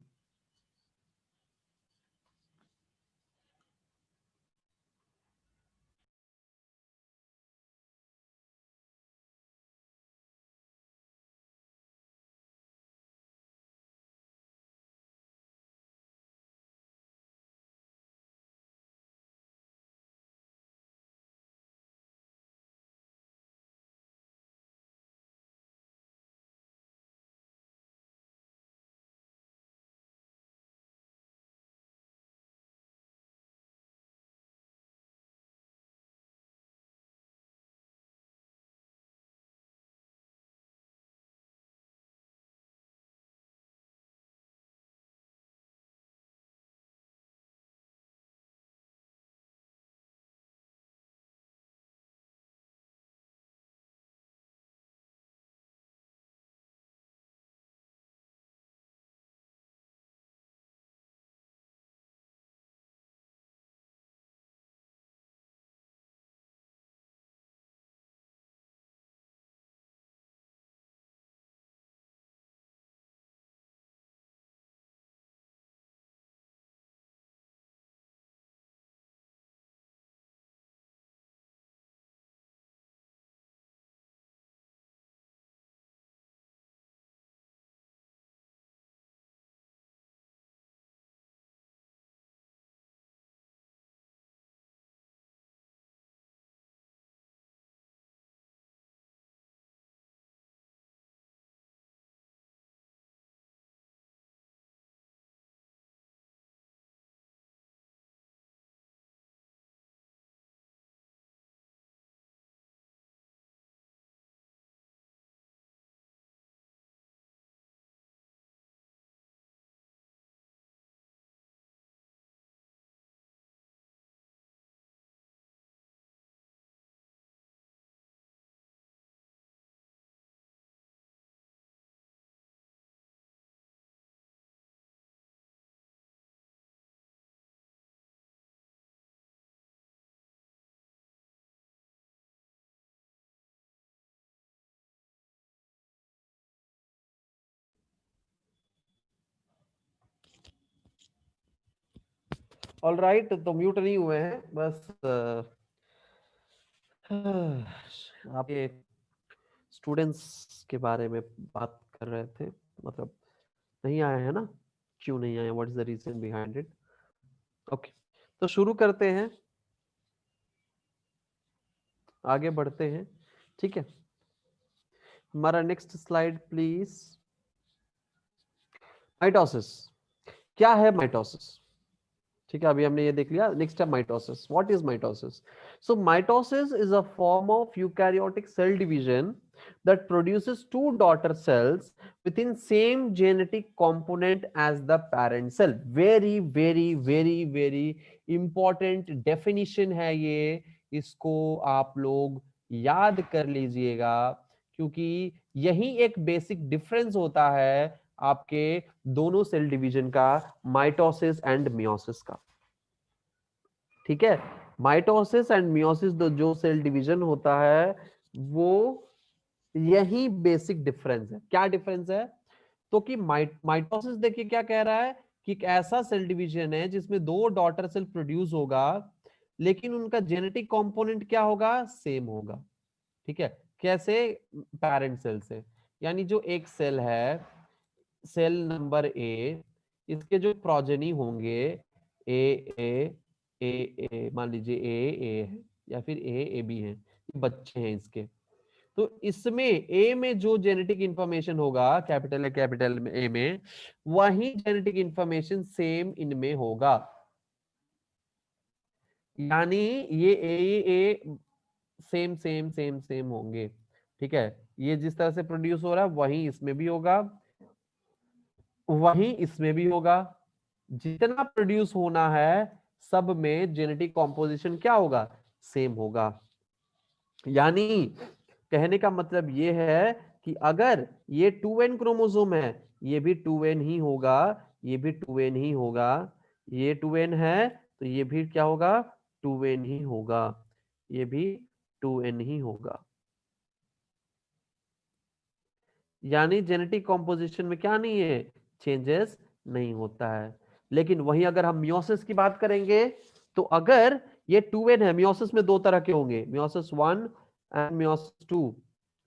ऑल राइट, तो म्यूट नहीं हुए हैं, बस आपके स्टूडेंट्स के बारे में बात कर रहे थे, मतलब नहीं आए हैं ना, क्यों नहीं आए, what is the reason behind it. Okay, तो शुरू करते हैं, आगे बढ़ते हैं, ठीक है। हमारा नेक्स्ट स्लाइड प्लीज। माइटोसिस, क्या है माइटोसिस? ठीक है, अभी हमने ये देख लिया। नेक्स्ट है mitosis. What is mitosis? So mitosis is a form of eukaryotic cell division that produces two daughter cells within same genetic component as the parent cell. Very very very very important definition है ये, इसको आप लोग याद कर लीजिएगा, क्योंकि यही एक बेसिक डिफरेंस होता है आपके दोनों सेल डिवीजन का, माइटोसिस एंड मियोसिस का। ठीक है, माइटोसिस एंड मियोसिस जो सेल डिवीजन होता है, वो यही बेसिक डिफरेंस है। क्या डिफरेंस है? तो कि माइटोसिस देखिए क्या कह रहा है कि एक ऐसा सेल डिवीजन है जिसमें दो डॉटर सेल प्रोड्यूस होगा, लेकिन उनका जेनेटिक कंपोनेंट क्या होगा? सेम होगा। ठीक है, कैसे? पेरेंट सेल से, यानी जो एक सेल है, सेल नंबर ए, इसके जो प्रोजेनी होंगे ए ए ए ए, मान लीजिए ए है या फिर ए बी है, बच्चे हैं इसके, तो इसमें ए में जो जेनेटिक इंफॉर्मेशन होगा, कैपिटल ए कैपिटल ए में, वही जेनेटिक इंफॉर्मेशन सेम इनमें होगा। यानी ये ए सेम सेम सेम सेम होंगे। ठीक है, ये जिस तरह से प्रोड्यूस हो रहा है वही इसमें भी होगा, वही इसमें भी होगा। जितना प्रोड्यूस होना है सब में जेनेटिक कॉम्पोजिशन क्या होगा? सेम होगा। यानी कहने का मतलब ये है कि अगर ये 2n क्रोमोसोम है, ये भी 2n ही होगा, ये भी 2n ही होगा, ये 2n है तो ये भी क्या होगा? 2n ही होगा, ये भी 2n ही होगा। यानी जेनेटिक कॉम्पोजिशन में क्या नहीं है? चेंजेस नहीं होता है। लेकिन वहीं अगर हम मियोसिस की बात करेंगे, तो अगर ये 2n है, मियोसिस में दो तरह के होंगे, मियोसिस 1 एंड मियोसिस 2।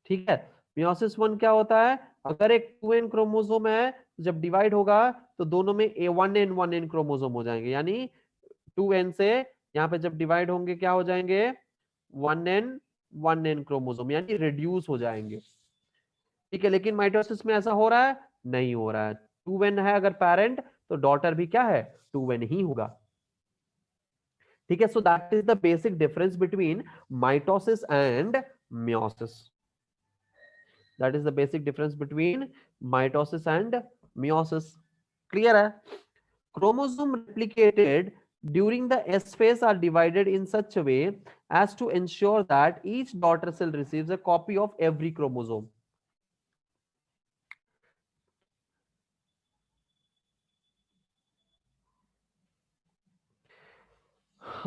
ठीक है, मियोसिस 1 क्या होता है? अगर एक 2n क्रोमोसोम है, जब डिवाइड होगा तो दोनों में A1n क्रोमोसोम हो जाएंगे, यानी 2n से यहाँ पे जब डिवाइड होंगे क्या हो जाएंगे? 1n क्रोमोसोम, यानी रिड्यूस हो जाएंगे। ठीक है, लेकिन माइटोसिस में ऐसा हो रहा है? नहीं हो रहा है। 2n है अगर पेरेंट, तो डॉटर भी क्या है? 2n ही होगा। ठीक है, so that is the basic difference between mitosis and meiosis. That is the basic difference between mitosis and meiosis. Clear है? Chromosome replicated during the S phase are divided in such a way as to ensure that each daughter cell receives a copy of every chromosome.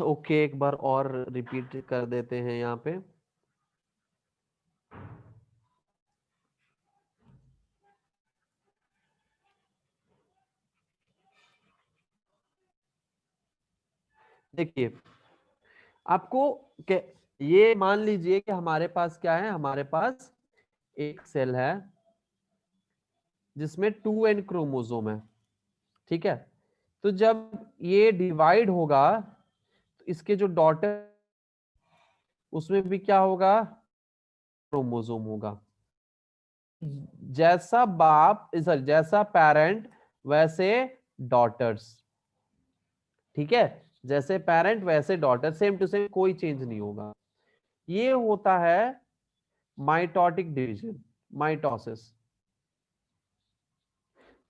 Okay, एक बार और repeat कर देते हैं यहाँ पे। देखिए, आपको ये मान लीजिए कि हमारे पास क्या है, हमारे पास एक सेल है जिसमें 2n क्रोमोसोम है। ठीक है, तो जब ये डिवाइड होगा तो इसके जो डॉटर, उसमें भी क्या होगा? क्रोमोसोम होगा। जैसा बाप, सॉरी, जैसा पेरेंट वैसे डॉटर्स। ठीक है, जैसे पेरेंट वैसे डॉटर, सेम टू सेम, कोई चेंज नहीं होगा। ये होता है माइटोटिक डिवीजन, माइटोसिस।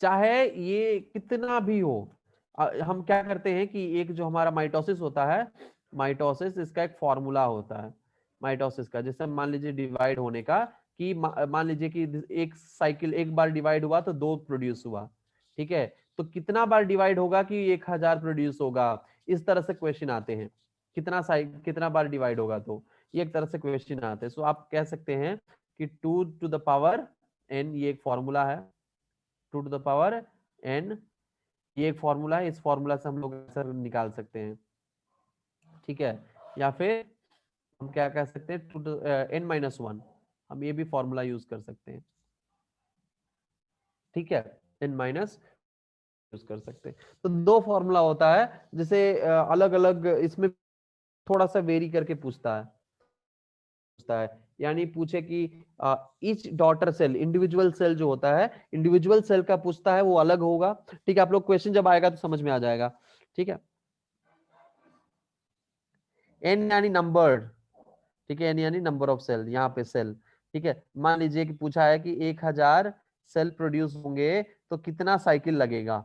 चाहे ये कितना भी हो, हम क्या करते हैं कि एक जो हमारा माइटोसिस होता है, माइटोसिस इसका एक फॉर्मूला होता है माइटोसिस का, जैसे मान लीजिए डिवाइड होने का, कि मान लीजिए कि एक साइकिल, एक बार डिवाइड हुआ तो 2 प्रोड्यूस हुआ। ठीक है, तो कितना बार डिवाइड होगा कि 1000 प्रोड्यूस होगा? इस तरह से क्वेश्चन आते हैं, कितना बार डिवाइड होगा, तो ये एक तरह से क्वेश्चन आते हैं। सो आप कह सकते हैं कि 2 टू द पावर n, ये एक फॉर्मूला है, 2 टू द पावर n, ये एक फॉर्मूला है, इस फॉर्मूला से हम लोग आंसर निकाल सकते हैं, ठीक है। या फिर हम क्या कह सकते हैं, टू n-1, हम ये भी फॉर्मूला यूज कर सकते हैं, ठीक है। n- यूज कर सकते हैं। तो दो फॉर्मूला होता है, जैसे अलग अलग इसमें थोड़ा सा वेरी करके पूछता है, यानी पूछे कि each daughter cell, individual cell जो होता है, इंडिविजुअल सेल का पूछता है, वो अलग होगा, ठीक है। आप लोग क्वेश्चन जब आएगा तो समझ में आ जाएगा, ठीक है। एन यानी नंबर, ठीक है, एन यानी नंबर ऑफ सेल, यहाँ पे सेल, ठीक है। मान लीजिए कि पूछा है कि 1000 सेल प्रोड्यूस होंगे तो कितना साइकिल लगेगा,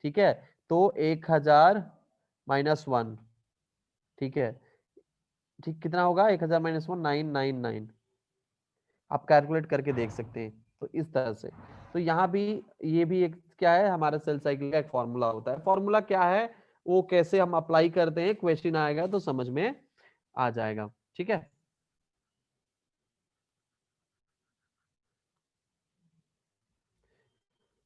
ठीक है। तो 1000 - 1, ठीक है, ठीक, कितना होगा 1000 - 1, 999, आप कैलकुलेट करके देख सकते हैं। तो इस तरह से, तो यहाँ भी ये भी एक क्या है, हमारा सेल साइकिल का एक फॉर्मूला होता है। फॉर्मूला क्या है, वो कैसे हम अप्लाई करते हैं, क्वेश्चन आएगा तो समझ में आ जाएगा, ठीक है।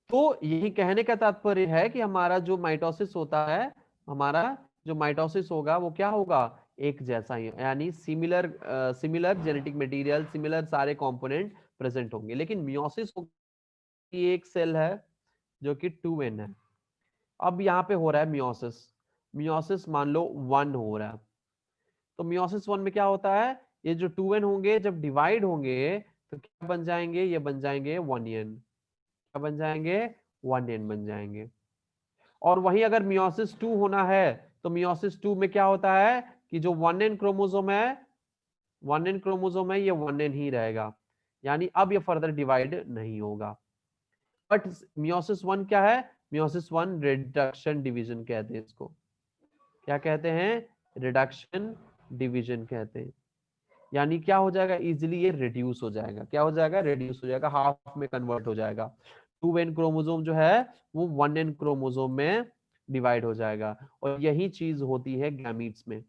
तो यही कहने का तात्पर्य है कि हमारा जो माइटोसिस होता है, हमारा जो माइटोसिस होगा वो क्या होगा, एक जैसा ही, यानी similar similar genetic material, similar सारे कंपोनेंट प्रेजेंट होंगे। लेकिन मियोसिस एक सेल है जो कि 2n है। अब यहाँ पे हो रहा है मियोसिस, मियोसिस मान लो 1 हो रहा है। तो मियोसिस 1 में क्या होता है, ये जो 2n होंगे जब डिवाइड होंगे तो क्या बन जाएंगे, ये बन जाएंगे 1n, क्या बन जाएंगे, 1n बन जाएंगे। और वहीं अगर मियोसिस 2 होना है तो मियोसिस 2 में क्या होता है कि जो 1n क्रोमोसोम है, 1n क्रोमोसोम है, ये 1n ही रहेगा, यानी अब ये फर्दर डिवाइड नहीं होगा। बट मियोसिस 1 क्या है, मियोसिस 1 रिडक्शन डिवीजन कहते हैं इसको, क्या कहते हैं, रिडक्शन डिवीजन कहते हैं। यानी क्या हो जाएगा, इजीली ये रिड्यूस हो जाएगा, क्या हो जाएगा, रिड्यूस हो जाएगा, हाफ में कन्वर्ट हो जाएगा। 2n क्रोमोसोम जो है वो 1n क्रोमोसोम में डिवाइड हो जाएगा। और यही चीज होती है गैमीट्स में,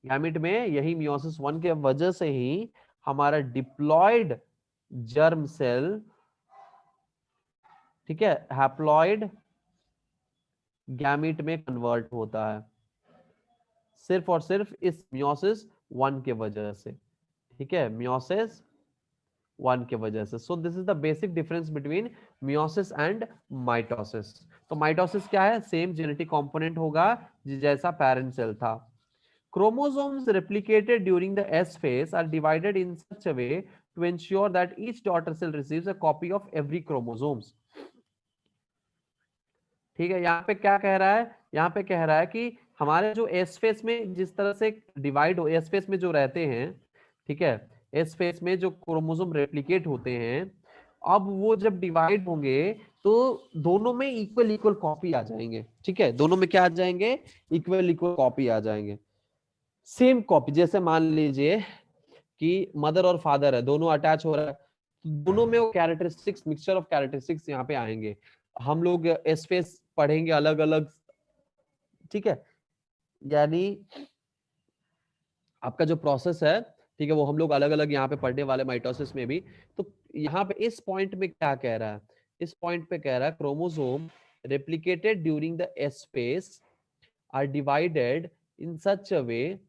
गैमीट में यही मियोसिस 1 के वजह से ही हमारा डिप्लॉयड जर्म सेल, ठीक है, हैप्लॉयड गैमीट में कन्वर्ट होता है, सिर्फ और सिर्फ इस मियोसिस 1 के वजह से, ठीक है, मियोसिस 1 के वजह से। So this is the basic difference between meiosis and mitosis. तो माइटोसिस क्या है, सेम जेनेटिक कंपोनेंट होगा जैसा पेरेंट सेल था। Chromosomes replicated during the S phase are divided in such a way to ensure that each daughter cell receives a copy of every chromosomes. ठीक है, यहाँ पे क्या कह रहा है, यहाँ पे कह रहा है कि हमारे जो एस फेस में जिस तरह से डिवाइड हो, एस फेस में जो रहते हैं, ठीक है, एस फेस में जो क्रोमोसोम रेप्लिकेट होते हैं, अब वो जब डिवाइड होंगे तो दोनों में इक्वल इक्वल कॉपी आ जाएंगे, ठीक है, दोनों में क्या आ जाएंगे, इक्वल इक्वल कॉपी आ जाएंगे, सेम कॉपी। जैसे मान लीजिए कि मदर और फादर है, दोनों अटैच हो रहा है, तो दोनों में वो कैरेक्टरिस्टिक्स, मिक्सचर ऑफ कैरेक्टरिस्टिक्स यहाँ पे आएंगे। हम लोग एस फेस पढ़ेंगे अलग अलग, ठीक है, यानी आपका जो प्रोसेस है, ठीक है, वो हम लोग अलग अलग यहाँ पे पढ़ने वाले माइटोसिस में भी। तो यहाँ पे इस पॉइंट में क्या कह रहा है, इस पॉइंट पे कह रहा है chromosome replicated during the S phase are divided in such a way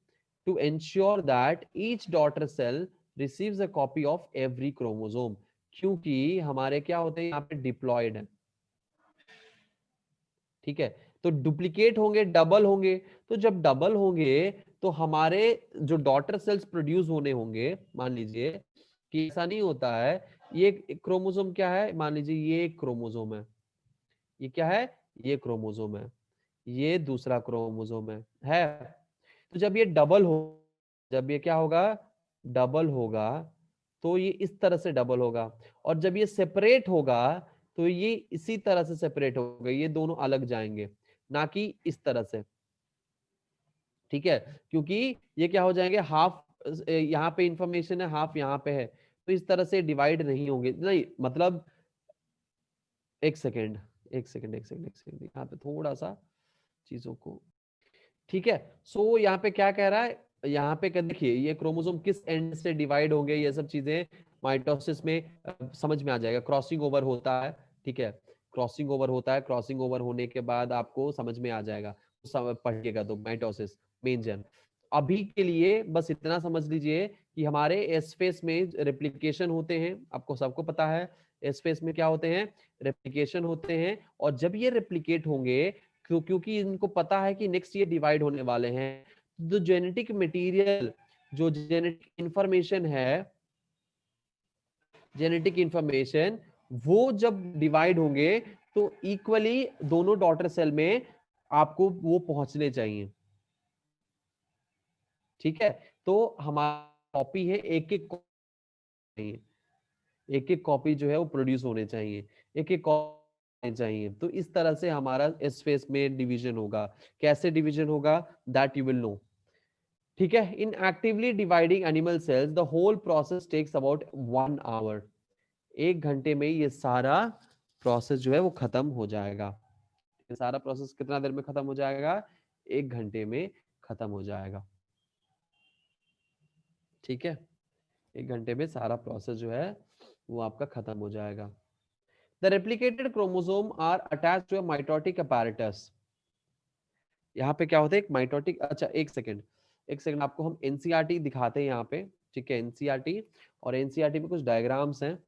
to ensure that each daughter cell receives a copy of every chromosome, क्योंकि हमारे क्या होते हैं यहाँ पे डिप्लॉयड है, ठीक है। तो डुप्लीकेट होंगे, डबल होंगे, तो जब डबल होंगे तो हमारे जो डॉटर सेल्स प्रोड्यूस होने होंगे, मान लीजिए कि ऐसा नहीं होता है, ये क्रोमोसोम क्या है, मान लीजिए ये एक क्रोमोसोम है, ये क्या है, ये क्रोमोसोम है, ये दूसरा क्रोमोसोम है। तो जब ये डबल हो, जब ये क्या होगा, डबल होगा, तो ये इस तरह से डबल होगा। और जब ये सेपरेट होगा तो ये इसी तरह से सेपरेट होगा, ये दोनों अलग जाएंगे, ना कि इस तरह से, ठीक है, क्योंकि ये क्या हो जाएंगे, हाफ यहाँ पे इंफॉर्मेशन है, हाफ यहाँ पे है, तो इस तरह से डिवाइड नहीं होंगे, नहीं मतलब, एक सेकेंड, एक सेकेंड, एक सेकेंड, एक सेकेंड, यहाँ पे थोड़ा सा चीजों को, ठीक है। सो यहाँ पे क्या कह रहा है, यहाँ पे देखिए ये क्रोमोसोम किस एंड से डिवाइड होंगे, ये सब चीजें माइटोसिस में समझ में आ जाएगा, क्रॉसिंग ओवर होता है, ठीक है, क्रॉसिंग ओवर होता है, क्रॉसिंग ओवर होने के बाद आपको समझ में आ जाएगा, पढ़िएगा तो माइटोसिस मेन जर्म। अभी के लिए बस इतना समझ लीजिए कि हमारे एस फेस में रेप्लिकेशन होते हैं, आपको सबको पता है एस फेस में क्या होते हैं, रेप्लिकेशन होते हैं। और जब ये रेप्लिकेट होंगे, क्योंकि इनको पता है कि नेक्स्ट ये डिवाइड होने वाले हैं, जो जेनेटिक मटेरियल, जो जेनेटिक इंफॉर्मेशन है, जेनेटिक इंफॉर्मेशन वो जब डिवाइड होंगे तो इक्वली दोनों डॉटर सेल में आपको वो पहुंचने चाहिए। ठीक है, तो हमारी कॉपी है, एक एक कॉपी जो है वो प्रोड्यूस होने चाहिए, एक एक कॉपी चाहिए। तो इस तरह से हमारा इस फेस में डिवीजन होगा। कैसे डिवीजन होगा, दैट यू विल नो। ठीक है, in actively dividing animal cells the whole process takes about 1 hour. 1 घंटे में ये सारा प्रोसेस जो है वो खत्म हो जाएगा। ये सारा प्रोसेस कितना देर में खत्म हो जाएगा, 1 घंटे में खत्म हो जाएगा। ठीक है, 1 घंटे में सारा प्रोसेस जो है वो आपका खत्म हो जाएगा। The replicated chromosome are attached to a mitotic apparatus. यहाँ पे क्या होता है, एक माइटोटिक, अच्छा एक सेकंड, एक सेकंड, आपको हम एनसीईआरटी दिखाते हैं यहाँ पे। ठीक है, एनसीईआरटी, और एनसीईआरटी में कुछ डायग्राम्स हैं,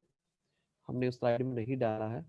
हमने उस स्लाइड में नहीं डाला है।